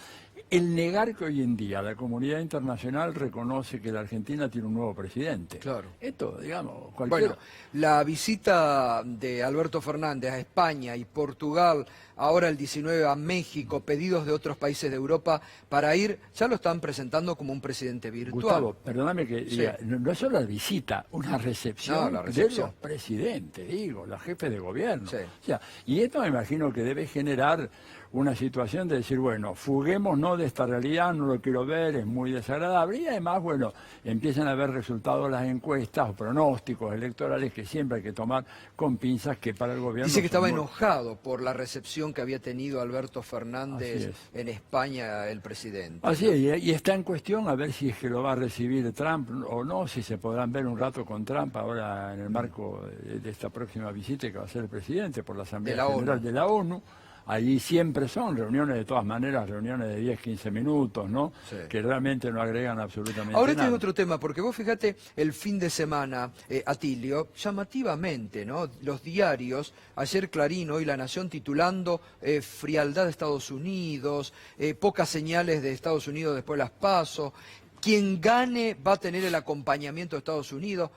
el negar que hoy en día la comunidad internacional reconoce que la Argentina tiene un nuevo presidente. Claro. Esto, digamos, cualquiera... Bueno, la visita de Alberto Fernández a España y Portugal, ahora el 19 a México, pedidos de otros países de Europa para ir, ya lo están presentando como un presidente virtual. Gustavo, perdóname que diga, no es solo la visita, una recepción, de los presidentes, digo, los jefes de gobierno. O sea, y esto me imagino que debe generar una situación de decir, bueno, fuguémonos de esta realidad, no lo quiero ver, es muy desagradable, y además, bueno, empiezan a ver resultados de las encuestas o pronósticos electorales que siempre hay que tomar con pinzas, que para el gobierno... Dice que estaba enojado por la recepción que había tenido Alberto Fernández en España, el presidente. Así es, y está en cuestión a ver si es que lo va a recibir Trump o no, si se podrán ver un rato con Trump ahora en el marco de esta próxima visita que va a hacer el presidente por la Asamblea General de la ONU. Allí siempre son reuniones, de todas maneras, reuniones de 10, 15 minutos, ¿no? Que realmente no agregan absolutamente Ahora nada. tengo otro tema, porque vos fíjate el fin de semana, Atilio, llamativamente, ¿no? Los diarios, ayer Clarín, hoy La Nación, titulando frialdad de Estados Unidos, pocas señales de Estados Unidos después de las PASO, quien gane va a tener el acompañamiento de Estados Unidos.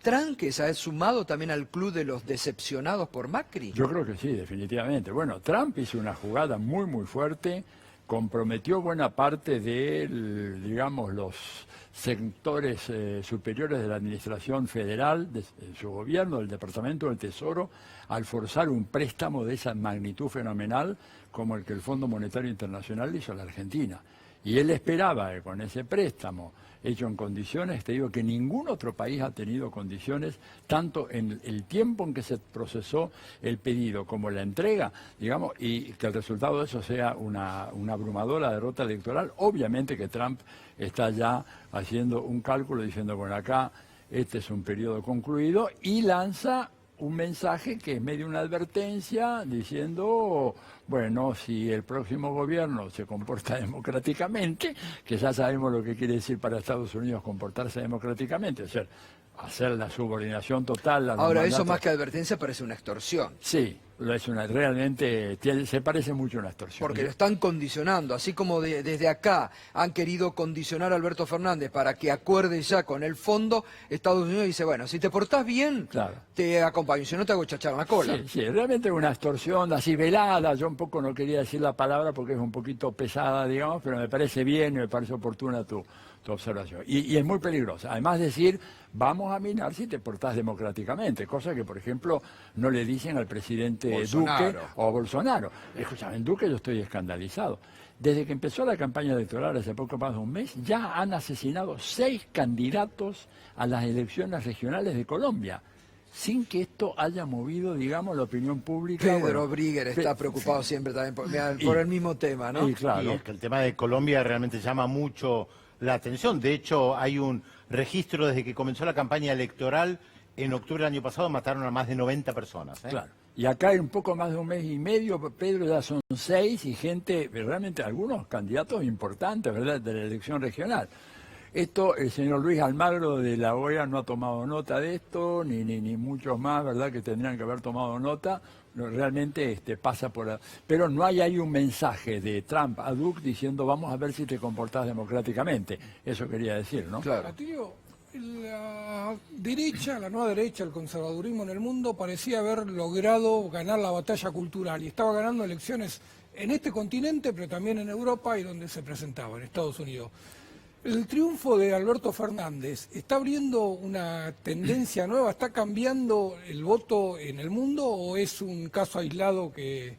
¿Trump que se ha sumado también al club de los decepcionados por Macri? Yo creo que sí, definitivamente. Bueno, Trump hizo una jugada muy fuerte, comprometió buena parte de, digamos, los sectores superiores de la administración federal, de su gobierno, del Departamento del Tesoro, al forzar un préstamo de esa magnitud fenomenal como el que el Fondo Monetario Internacional hizo a la Argentina. Y él esperaba que con ese préstamo hecho en condiciones, te digo que ningún otro país ha tenido condiciones, tanto en el tiempo en que se procesó el pedido como la entrega, digamos, y que el resultado de eso sea una abrumadora derrota electoral. Obviamente que Trump está ya haciendo un cálculo diciendo, bueno, acá este es un periodo concluido, y lanza un mensaje que es medio una advertencia diciendo, bueno, si el próximo gobierno se comporta democráticamente, que ya sabemos lo que quiere decir para Estados Unidos comportarse democráticamente, o sea, hacer la subordinación total. Ahora, eso más que advertencia parece una extorsión. Sí, es realmente se parece mucho a una extorsión. Porque lo están condicionando, así como desde acá han querido condicionar a Alberto Fernández para que acuerde ya con el fondo, Estados Unidos dice, bueno, si te portás bien, te acompaño, si no te hago chachar la cola. Sí, realmente una extorsión así velada, yo un poco no quería decir la palabra porque es un poquito pesada, digamos, pero me parece bien y me parece oportuna tu observación. Y es muy peligrosa. Además decir, vamos a mirar si te portás democráticamente, cosa que, por ejemplo, no le dicen al presidente Duque o a Bolsonaro. Escúchame, en Duque yo estoy escandalizado. Desde que empezó la campaña electoral hace poco más de un mes, ya han asesinado 6 candidatos a las elecciones regionales de Colombia, sin que esto haya movido, digamos, la opinión pública. Pedro Briguer está preocupado siempre también por el mismo tema, ¿no? Y es que el tema de Colombia realmente llama mucho la atención. De hecho, hay un registro desde que comenzó la campaña electoral. En octubre del año pasado mataron a más de 90 personas. Claro. Y acá en un poco más de un mes y medio, Pedro, ya son 6 y gente, realmente algunos candidatos importantes, ¿verdad?, de la elección regional. Esto, el señor Luis Almagro de la OEA no ha tomado nota de esto, ni muchos más, ¿verdad?, que tendrían que haber tomado nota. Realmente pasa por... Pero no hay ahí un mensaje de Trump a Duque diciendo vamos a ver si te comportás democráticamente. Eso quería decir, ¿no? Claro. Tío, la derecha, la nueva derecha, el conservadurismo en el mundo parecía haber logrado ganar la batalla cultural y estaba ganando elecciones en este continente, pero también en Europa y donde se presentaba, en Estados Unidos. ¿El triunfo de Alberto Fernández está abriendo una tendencia nueva? ¿Está cambiando el voto en el mundo o es un caso aislado que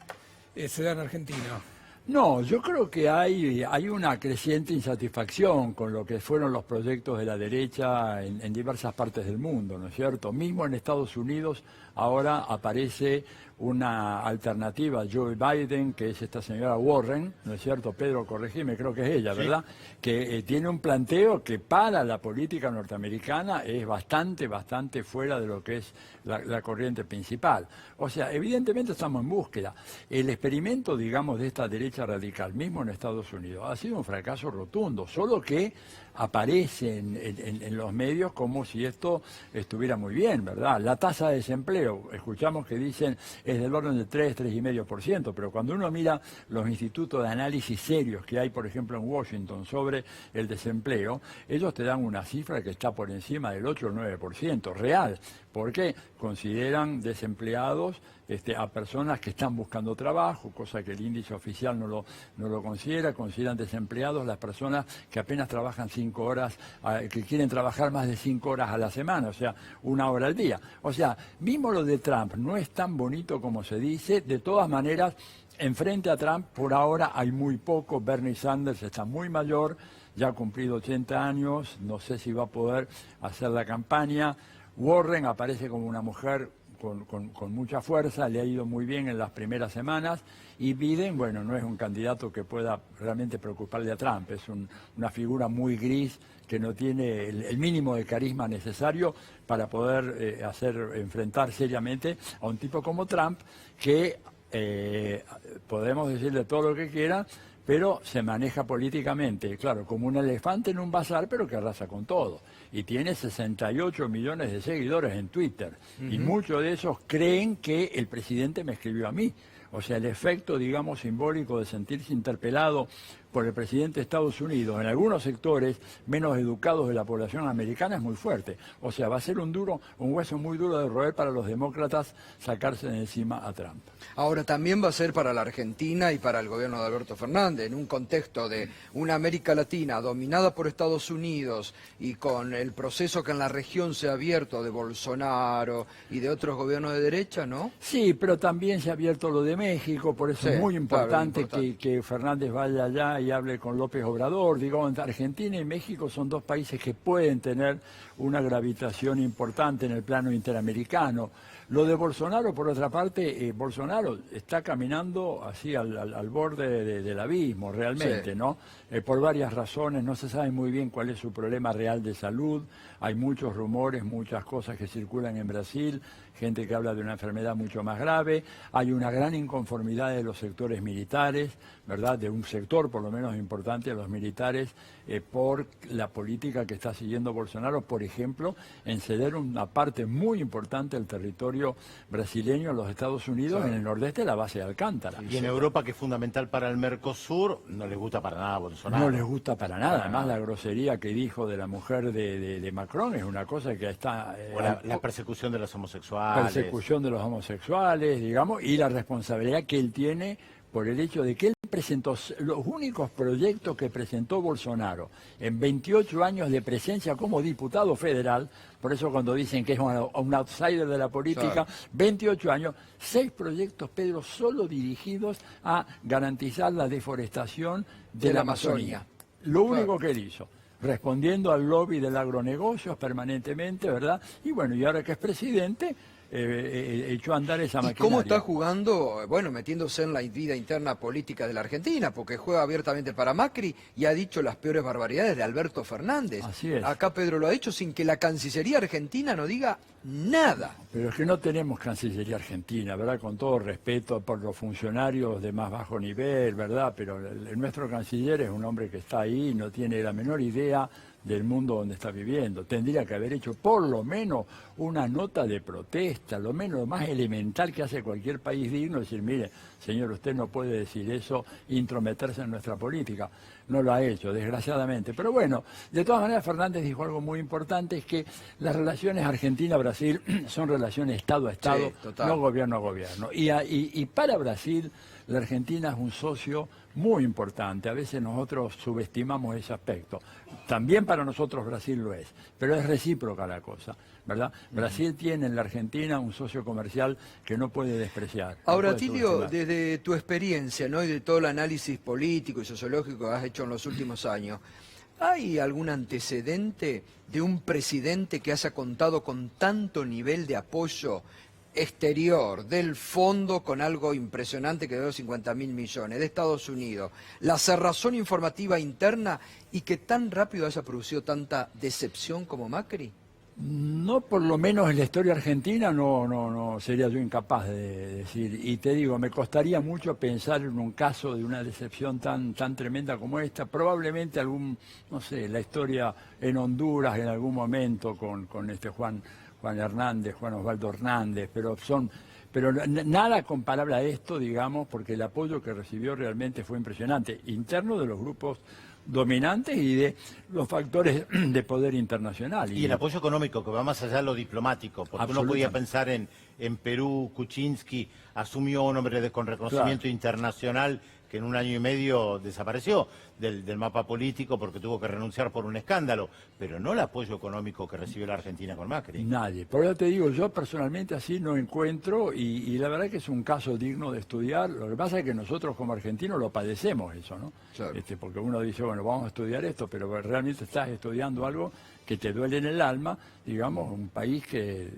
se da en Argentina? No, yo creo que hay una creciente insatisfacción con lo que fueron los proyectos de la derecha en diversas partes del mundo, ¿no es cierto? Mismo en Estados Unidos ahora aparece una alternativa a Joe Biden, que es esta señora Warren, ¿no es cierto? Pedro, corregime, creo que es ella, ¿verdad? Sí. Que tiene un planteo que para la política norteamericana es bastante fuera de lo que es la corriente principal. O sea, evidentemente estamos en búsqueda. El experimento, digamos, de esta derecha radical, mismo en Estados Unidos, ha sido un fracaso rotundo, solo que aparece en los medios como si esto estuviera muy bien, ¿verdad? La tasa de desempleo, escuchamos que dicen es del orden del 3,5%, pero cuando uno mira los institutos de análisis serios que hay, por ejemplo, en Washington sobre el desempleo, ellos te dan una cifra que está por encima del 8 o 9% real, porque consideran desempleados a personas que están buscando trabajo, cosa que el índice oficial no lo consideran desempleados las personas que apenas trabajan 5 horas, que quieren trabajar más de 5 horas a la semana, o sea, 1 hora al día. O sea, mismo lo de Trump no es tan bonito como se dice, de todas maneras, enfrente a Trump por ahora hay muy poco. Bernie Sanders está muy mayor, ya ha cumplido 80 años, no sé si va a poder hacer la campaña. Warren aparece como una mujer con mucha fuerza, le ha ido muy bien en las primeras semanas, y Biden, bueno, no es un candidato que pueda realmente preocuparle a Trump, es una figura muy gris que no tiene el mínimo de carisma necesario para poder enfrentar seriamente a un tipo como Trump, que podemos decirle todo lo que quiera, pero se maneja políticamente, claro, como un elefante en un bazar, pero que arrasa con todo. Y tiene 68 millones de seguidores en Twitter. Y muchos de esos creen que el presidente me escribió a mí. O sea, el efecto, digamos, simbólico de sentirse interpelado por el presidente de Estados Unidos en algunos sectores menos educados de la población americana es muy fuerte. O sea, va a ser un hueso muy duro de roer para los demócratas sacarse de encima a Trump. Ahora, también va a ser para la Argentina y para el gobierno de Alberto Fernández, en un contexto de una América Latina dominada por Estados Unidos y con el proceso que en la región se ha abierto de Bolsonaro y de otros gobiernos de derecha, ¿no? Sí, pero también se ha abierto lo de México, por eso es muy importante, claro, que Fernández vaya allá y hable con López Obrador. Digo, Argentina y México son dos países que pueden tener una gravitación importante en el plano interamericano. Lo de Bolsonaro, por otra parte, Bolsonaro está caminando así al borde del abismo, realmente, sí, ¿no? Por varias razones, no se sabe muy bien cuál es su problema real de salud, hay muchos rumores, muchas cosas que circulan en Brasil, gente que habla de una enfermedad mucho más grave, hay una gran inconformidad de los sectores militares, ¿verdad? De un sector por lo menos importante de los militares por la política que está siguiendo Bolsonaro, por ejemplo, en ceder una parte muy importante del territorio brasileño a los Estados Unidos, sí, en el nordeste de la base de Alcántara. Y en Europa, que es fundamental para el Mercosur, no les gusta para nada Bolsonaro. No les gusta para nada, además la grosería que dijo de la mujer de Macron es una cosa que está... o la persecución de los homosexuales. Persecución de los homosexuales, digamos, y la responsabilidad que él tiene por el hecho de que él presentó los únicos proyectos que presentó Bolsonaro en 28 años de presencia como diputado federal, por eso cuando dicen que es un outsider de la política, sí, 28 años, 6 proyectos, Pedro, solo dirigidos a garantizar la deforestación de la Amazonía. Lo único que él hizo, respondiendo al lobby del agronegocios permanentemente, ¿verdad? Y bueno, y ahora que es presidente, echó a andar esa maquinaria. ¿Y cómo está jugando, bueno, metiéndose en la vida interna política de la Argentina? Porque juega abiertamente para Macri y ha dicho las peores barbaridades de Alberto Fernández. Así es. Acá Pedro lo ha dicho sin que la Cancillería Argentina no diga nada. Pero es que no tenemos Cancillería Argentina, ¿verdad? Con todo respeto por los funcionarios de más bajo nivel, ¿verdad? Pero nuestro canciller es un hombre que está ahí, no tiene la menor idea del mundo donde está viviendo. Tendría que haber hecho por lo menos una nota de protesta, lo más elemental que hace cualquier país digno, decir, mire, señor, usted no puede decir eso, intrometerse en nuestra política. No lo ha hecho, desgraciadamente. Pero bueno, de todas maneras, Fernández dijo algo muy importante, es que las relaciones Argentina-Brasil son relaciones Estado a Estado, Sí, total. no gobierno a gobierno. Y para Brasil, la Argentina es un socio muy importante. A veces nosotros subestimamos ese aspecto. También para nosotros Brasil lo es, pero es recíproca la cosa, ¿verdad? Brasil tiene en la Argentina un socio comercial que no puede despreciar. Ahora, no puede Atilio, subestimar. desde tu experiencia, ¿no?, y de todo el análisis político y sociológico que has hecho en los últimos años, ¿hay algún antecedente de un presidente que haya contado con tanto nivel de apoyo exterior del fondo, con algo impresionante que dio 50.000 millones, de Estados Unidos, la cerrazón informativa interna, y que tan rápido haya producido tanta decepción como Macri? No, por lo menos en la historia argentina no sería yo incapaz de decir. Y te digo, me costaría mucho pensar en un caso de una decepción tan tremenda como esta. Probablemente no sé, la historia en Honduras en algún momento con este Juan Osvaldo Hernández, pero nada comparable a esto, digamos, porque el apoyo que recibió realmente fue impresionante, interno de los grupos dominantes y de los factores de poder internacional. Y el apoyo económico, que va más allá de lo diplomático, porque uno podía pensar en Perú, Kuczynski asumió un hombre con reconocimiento internacional que en un año y medio desapareció del mapa político porque tuvo que renunciar por un escándalo, pero no el apoyo económico que recibió la Argentina con Macri. Nadie. Por eso te digo, yo personalmente así no encuentro, y la verdad que es un caso digno de estudiar. Lo que pasa es que nosotros como argentinos lo padecemos eso, ¿no? Claro. Porque uno dice, bueno, vamos a estudiar esto, pero realmente estás estudiando algo que te duele en el alma, digamos, un país que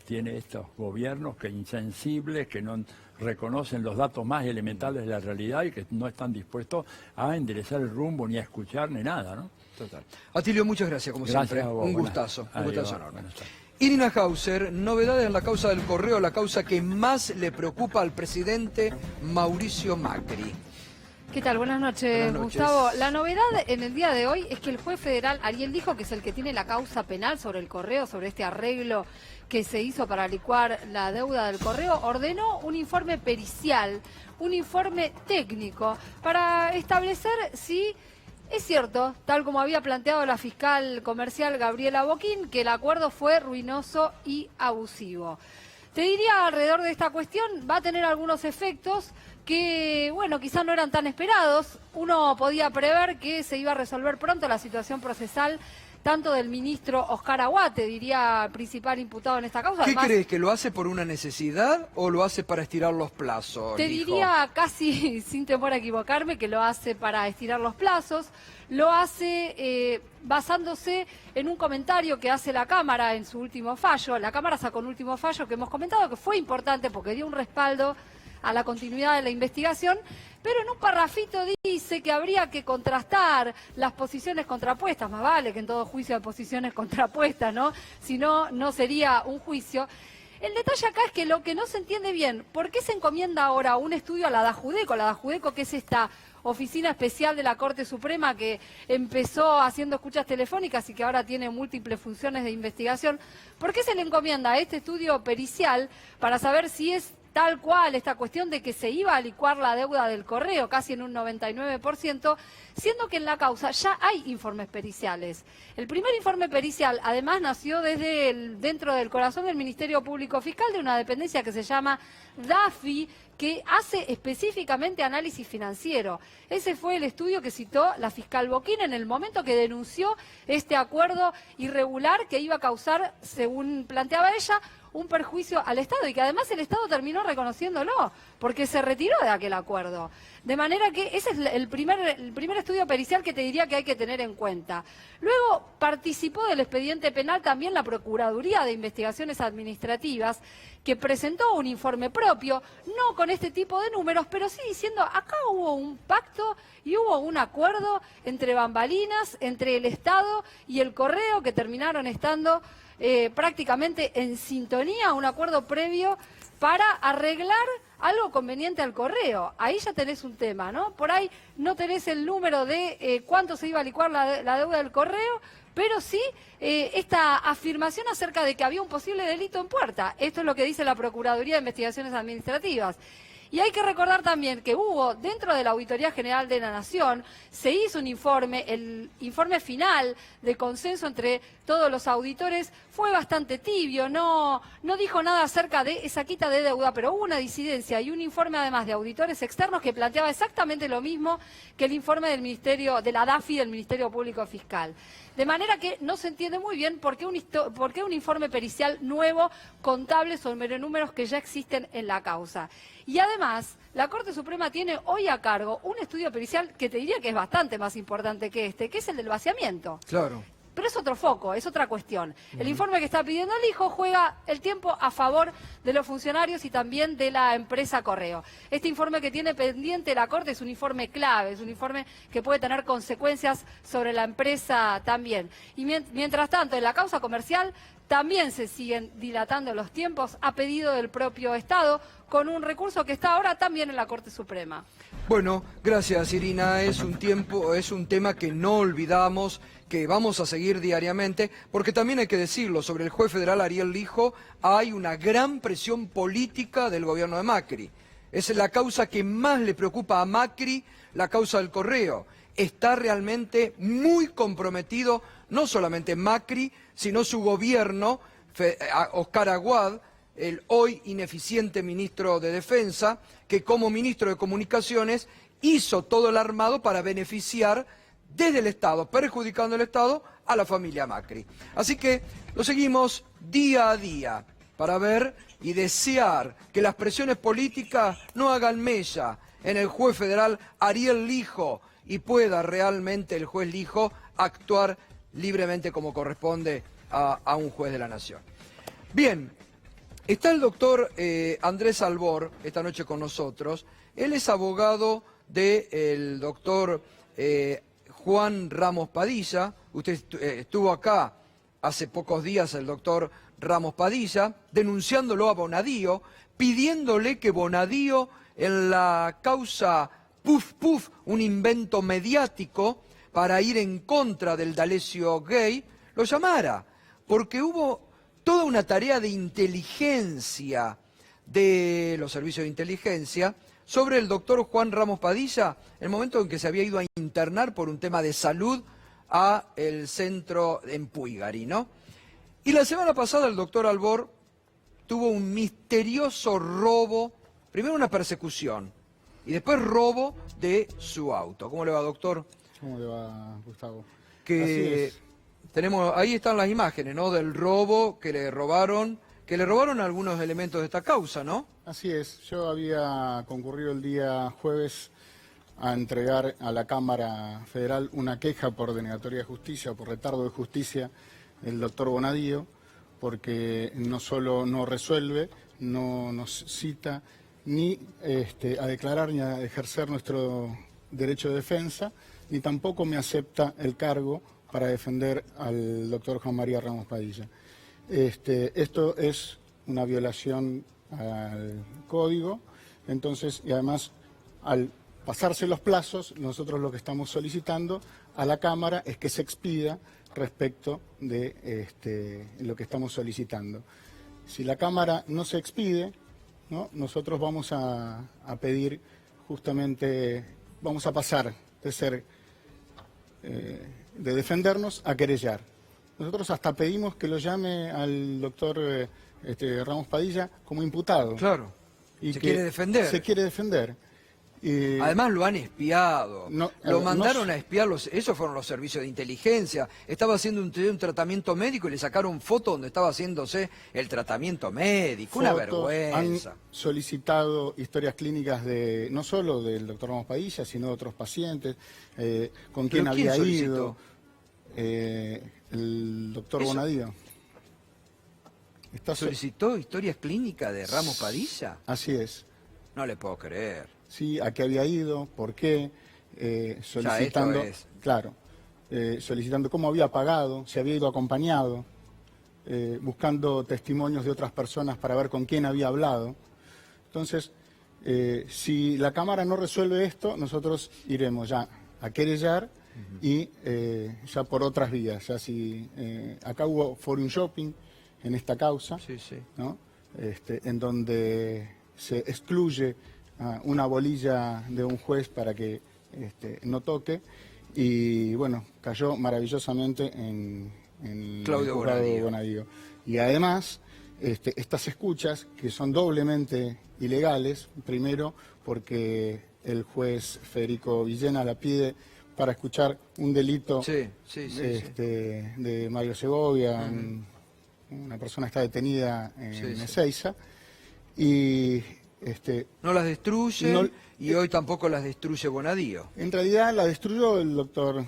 tiene estos gobiernos que insensibles, que no reconocen los datos más elementales de la realidad y que no están dispuestos a enderezar el rumbo, ni a escuchar, ni nada, ¿no? Total. Atilio, muchas gracias, como Gracias siempre. a vos, Un buenas- gustazo Adiós, enorme. buenas tardes. Irina Hauser, novedades en la causa del correo, la causa que más le preocupa al presidente Mauricio Macri. ¿Qué tal? Buenas noches, Buenas noches. Gustavo. La novedad en el día de hoy es que el juez federal Ariel Dijo, que es el que tiene la causa penal sobre el correo, sobre este arreglo que se hizo para licuar la deuda del correo, ordenó un informe pericial, un informe técnico, para establecer si es cierto, tal como había planteado la fiscal comercial Gabriela Boquín, que el acuerdo fue ruinoso y abusivo. Te diría, alrededor de esta cuestión va a tener algunos efectos que, bueno, quizás no eran tan esperados. Uno podía prever que se iba a resolver pronto la situación procesal tanto del ministro Oscar Aguate, diría principal imputado en esta causa. ¿Qué Además, crees? ¿Que lo hace por una necesidad o lo hace para estirar los plazos? te Dijo? diría casi sin temor a equivocarme que lo hace para estirar los plazos, lo hace basándose en un comentario que hace la Cámara en su último fallo. La Cámara sacó un último fallo que hemos comentado que fue importante porque dio un respaldo a la continuidad de la investigación, pero en un parrafito dice que habría que contrastar las posiciones contrapuestas, más vale que en todo juicio hay posiciones contrapuestas, ¿no? Si no, no sería un juicio. El detalle acá es que lo que no se entiende bien, ¿por qué se encomienda ahora un estudio a la DAJUDECO? La DAJUDECO, que es esta oficina especial de la Corte Suprema que empezó haciendo escuchas telefónicas y que ahora tiene múltiples funciones de investigación. ¿Por qué se le encomienda este estudio pericial para saber si es tal cual esta cuestión de que se iba a licuar la deuda del correo casi en un 99%, siendo que en la causa ya hay informes periciales? El primer informe pericial, además, nació dentro del corazón del Ministerio Público Fiscal, de una dependencia que se llama DAFI, que hace específicamente análisis financiero. Ese fue el estudio que citó la fiscal Boquín en el momento que denunció este acuerdo irregular que iba a causar, según planteaba ella, un perjuicio al Estado y que además el Estado terminó reconociéndolo porque se retiró de aquel acuerdo. De manera que ese es el primer estudio pericial que te diría que hay que tener en cuenta. Luego participó del expediente penal también la Procuraduría de Investigaciones Administrativas, que presentó un informe propio, no con este tipo de números, pero sí diciendo, acá hubo un pacto y hubo un acuerdo entre bambalinas, entre el Estado y el correo, que terminaron estando prácticamente en sintonía, un acuerdo previo para arreglar algo conveniente al correo. Ahí ya tenés un tema, ¿no? Por ahí no tenés el número de cuánto se iba a licuar la deuda del correo, pero sí esta afirmación acerca de que había un posible delito en puerta. Esto es lo que dice la Procuraduría de Investigaciones Administrativas. Y hay que recordar también que hubo, dentro de la Auditoría General de la Nación, se hizo un informe, el informe final de consenso entre todos los auditores fue bastante tibio, no dijo nada acerca de esa quita de deuda, pero hubo una disidencia y un informe además de auditores externos que planteaba exactamente lo mismo que el informe del Ministerio, de la DAFI del Ministerio Público Fiscal. De manera que no se entiende muy bien por qué un informe pericial nuevo, contable sobre números que ya existen en la causa. Y además, la Corte Suprema tiene hoy a cargo un estudio pericial que te diría que es bastante más importante que este, que es el del vaciamiento. Claro. Pero es otro foco, es otra cuestión. El informe que está pidiendo el hijo juega el tiempo a favor de los funcionarios y también de la empresa Correo. Este informe que tiene pendiente la Corte es un informe clave, es un informe que puede tener consecuencias sobre la empresa también. Y mientras tanto, en la causa comercial también se siguen dilatando los tiempos a pedido del propio Estado, con un recurso que está ahora también en la Corte Suprema. Bueno, gracias Irina, es un tema que no olvidamos, que vamos a seguir diariamente, porque también hay que decirlo, sobre el juez federal Ariel Lijo hay una gran presión política del gobierno de Macri. Es la causa que más le preocupa a Macri, la causa del correo. Está realmente muy comprometido, no solamente Macri, sino su gobierno, Oscar Aguad, el hoy ineficiente ministro de Defensa, que como ministro de Comunicaciones hizo todo el armado para beneficiar desde el Estado, perjudicando al Estado, a la familia Macri. Así que lo seguimos día a día para ver y desear que las presiones políticas no hagan mella en el juez federal Ariel Lijo y pueda realmente el juez Lijo actuar libremente como corresponde a un juez de la Nación. Bien, está el doctor Andrés Albor esta noche con nosotros. Él es abogado del doctor Juan Ramos Padilla. Usted estuvo acá hace pocos días, el doctor Ramos Padilla, denunciándolo a Bonadío, pidiéndole que Bonadío en la causa Puf Puf, un invento mediático para ir en contra del D'Alessio Gay, lo llamara, porque hubo toda una tarea de inteligencia de los servicios de inteligencia sobre el doctor Juan Ramos Padilla, el momento en que se había ido a internar por un tema de salud a el centro en Puigari, ¿no? Y la semana pasada el doctor Albor tuvo un misterioso robo, primero una persecución y después robo de su auto. ¿Cómo le va, doctor? ¿Cómo le va, Gustavo? Que tenemos, ahí están las imágenes, ¿no? Del robo que le robaron algunos elementos de esta causa, ¿no? Así es. Yo había concurrido el día jueves a entregar a la Cámara Federal una queja por denegatoria de justicia, por retardo de justicia, del doctor Bonadío, porque no solo no resuelve, no nos cita ni a declarar ni a ejercer nuestro derecho de defensa, ni tampoco me acepta el cargo para defender al doctor Juan María Ramos Padilla. Esto es una violación al código, entonces, y además, al pasarse los plazos, nosotros lo que estamos solicitando a la Cámara es que se expida respecto de lo que estamos solicitando. Si la Cámara no se expide, ¿no?, nosotros vamos a pedir justamente, vamos a pasar de ser, de defendernos a querellar. Nosotros hasta pedimos que lo llame al doctor Ramos Padilla como imputado. Claro, y se que quiere defender. Se quiere defender. Además lo han espiado, lo mandaron a espiar, esos fueron los servicios de inteligencia. Estaba haciendo un tratamiento médico y le sacaron foto donde estaba haciéndose el tratamiento médico. Una vergüenza. Han solicitado historias clínicas de no solo del doctor Ramos Padilla, sino de otros pacientes, con quien había ido el doctor Bonadío. ¿Solicitó historias clínicas de Ramos Padilla? Así es. No le puedo creer. Sí, a qué había ido, por qué, solicitando, solicitando cómo había pagado, si había ido acompañado, buscando testimonios de otras personas para ver con quién había hablado. Entonces, Si la Cámara no resuelve esto, nosotros iremos ya a querellar y ya por otras vías. Ya si acá hubo forum shopping en esta causa, ¿no? En donde se excluye una bolilla de un juez para que no toque, y bueno, cayó maravillosamente en Claudio el juzgado Bonadío. Bonadío. Y además, estas escuchas, que son doblemente ilegales, primero porque el juez Federico Villena la pide para escuchar un delito de Mario Segovia, una persona está detenida en Ezeiza, y no las destruye, y hoy tampoco las destruye Bonadío. en realidad la destruyó el doctor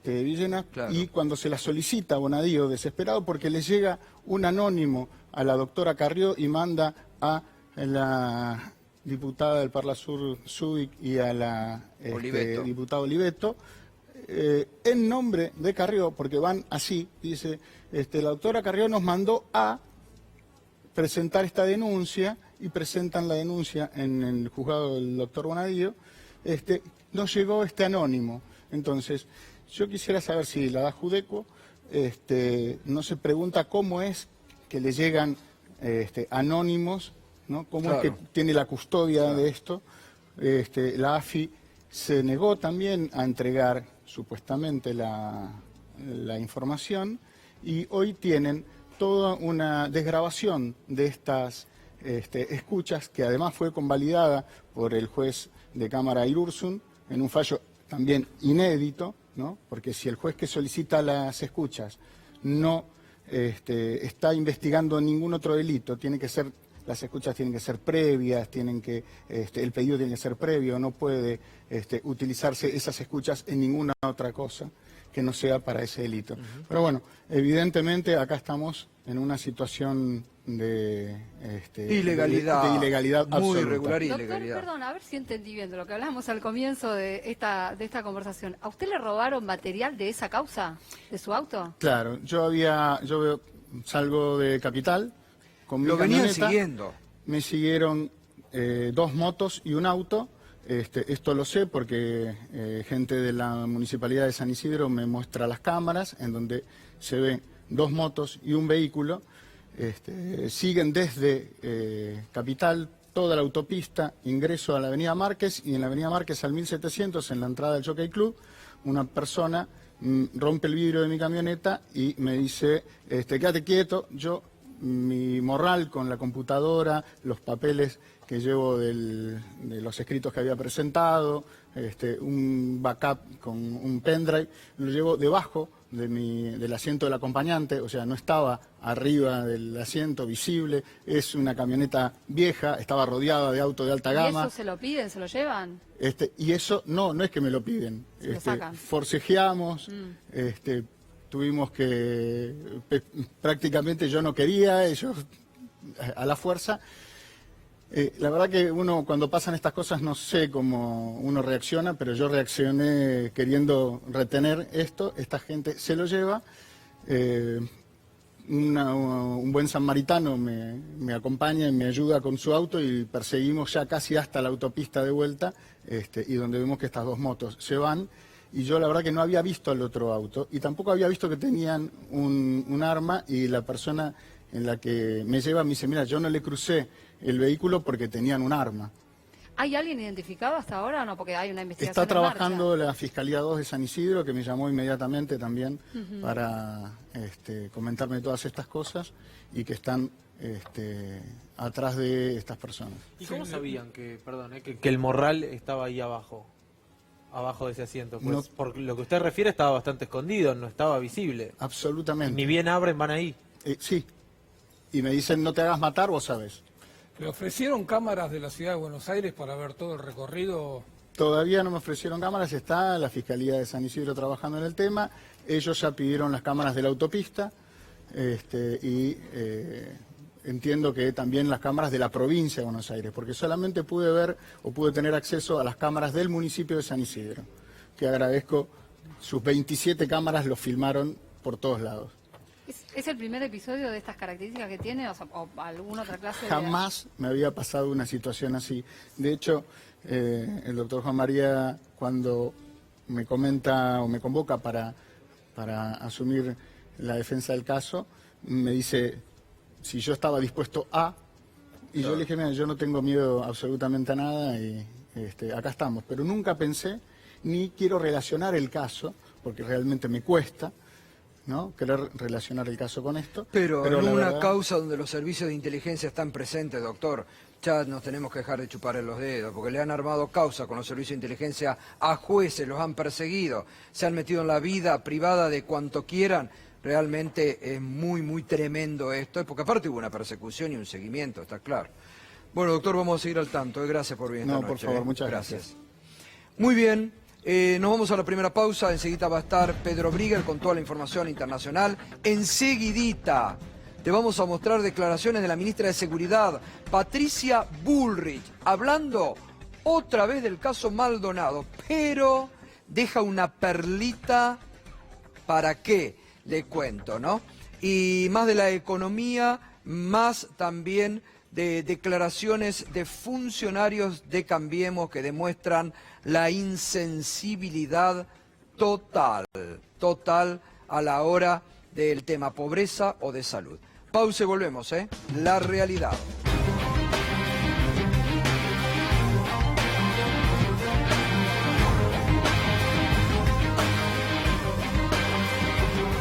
Villena, y cuando se la solicita a Bonadío, desesperado porque le llega un anónimo a la doctora Carrió y manda a la diputada del Parla Sur, Zubik, y a la diputada Oliveto, en nombre de Carrió, porque van así, dice, la doctora Carrió nos mandó a presentar esta denuncia, y presentan la denuncia en el juzgado del doctor Bonadío, nos llegó este anónimo. Entonces, yo quisiera saber si la da Judeco no se pregunta cómo es que le llegan anónimos, ¿no? Cómo es que tiene la custodia de esto. La AFI se negó también a entregar supuestamente la información, y hoy tienen toda una desgrabación de estas escuchas, que además fue convalidada por el juez de Cámara Irursun en un fallo también inédito, ¿no? Porque si el juez que solicita las escuchas no está investigando ningún otro delito, las escuchas tienen que ser previas, el pedido tiene que ser previo, no puede utilizarse esas escuchas en ninguna otra cosa que no sea para ese delito. Pero bueno, evidentemente acá estamos en una situación de ilegalidad, de ilegalidad muy absoluta. irregular Doctor, perdón, a ver si entendí bien de lo que hablamos al comienzo de esta conversación. ¿A usted le robaron material de esa causa, de su auto? Claro, yo salgo de Capital con Lo mi venían camioneta, siguiendo. me siguieron 2 motos y un auto. Esto lo sé porque gente de la Municipalidad de San Isidro me muestra las cámaras en donde se ven 2 motos y un vehículo. Siguen desde Capital toda la autopista, ingreso a la Avenida Márquez, y en la Avenida Márquez al 1700, en la entrada del Jockey Club, una persona rompe el vidrio de mi camioneta y me dice, quédate quieto. Yo, mi morral con la computadora, los papeles que llevo de los escritos que había presentado, un backup con un pendrive, lo llevo debajo del asiento del acompañante, o sea, no estaba arriba del asiento visible. Es una camioneta vieja, estaba rodeada de autos de alta gama. ¿Y eso se lo piden, se lo llevan? Y eso no es que me lo piden. Se lo sacan. Forcejeamos, tuvimos que, prácticamente yo no quería, ellos a la fuerza. La verdad que uno cuando pasan estas cosas no sé cómo uno reacciona, pero yo reaccioné queriendo retener esto. Esta gente se lo lleva. Un buen samaritano me acompaña y me ayuda con su auto, y perseguimos ya casi hasta la autopista de vuelta, y donde vemos que estas 2 motos se van. Y yo la verdad que no había visto el otro auto, y tampoco había visto que tenían un arma, y la persona en la que me lleva me dice, mira, yo no le crucé el vehículo porque tenían un arma. ¿Hay alguien identificado hasta ahora o no? Porque hay una investigación Está en trabajando marcha. la Fiscalía 2 de San Isidro, que me llamó inmediatamente también para comentarme todas estas cosas, y que están atrás de estas personas. ¿Y cómo sabían que el morral estaba ahí abajo de ese asiento? Pues No. por lo que usted refiere estaba bastante escondido, no estaba visible. Absolutamente. Ni bien abren, van ahí. Sí. Y me dicen, no te hagas matar, vos sabés. ¿Le ofrecieron cámaras de la Ciudad de Buenos Aires para ver todo el recorrido? Todavía no me ofrecieron cámaras, está la Fiscalía de San Isidro trabajando en el tema. Ellos ya pidieron las cámaras de la autopista, y entiendo que también las cámaras de la provincia de Buenos Aires, porque solamente pude tener acceso a las cámaras del municipio de San Isidro, que agradezco. Sus 27 cámaras los filmaron por todos lados. ¿Es el primer episodio de estas características que tiene o alguna otra clase de...? Jamás me había pasado una situación así. De hecho, el doctor Juan María, cuando me comenta o me convoca para asumir la defensa del caso, me dice si yo estaba dispuesto a... Y yo le dije, mira, yo no tengo miedo absolutamente a nada y acá estamos. Pero nunca pensé, ni quiero relacionar el caso, porque realmente me cuesta, ¿no?, querer relacionar el caso con esto. Pero en la una verdad... causa donde los servicios de inteligencia están presentes, doctor, ya nos tenemos que dejar de chupar en los dedos, porque le han armado causa con los servicios de inteligencia a jueces, los han perseguido, se han metido en la vida privada de cuanto quieran. Realmente es muy, muy tremendo esto, porque aparte hubo una persecución y un seguimiento, está claro. Bueno, doctor, vamos a seguir al tanto. Gracias por venir esta noche. No, por favor, muchas gracias. Muy bien. Nos vamos a la primera pausa, enseguida va a estar Pedro Brigger con toda la información internacional. Enseguidita te vamos a mostrar declaraciones de la ministra de Seguridad, Patricia Bullrich, hablando otra vez del caso Maldonado, pero deja una perlita. ¿Para qué? Le cuento, ¿no? Y más de la economía, más también de declaraciones de funcionarios de Cambiemos que demuestran la insensibilidad total a la hora del tema pobreza o de salud. Pausa y volvemos, ¿eh? La realidad.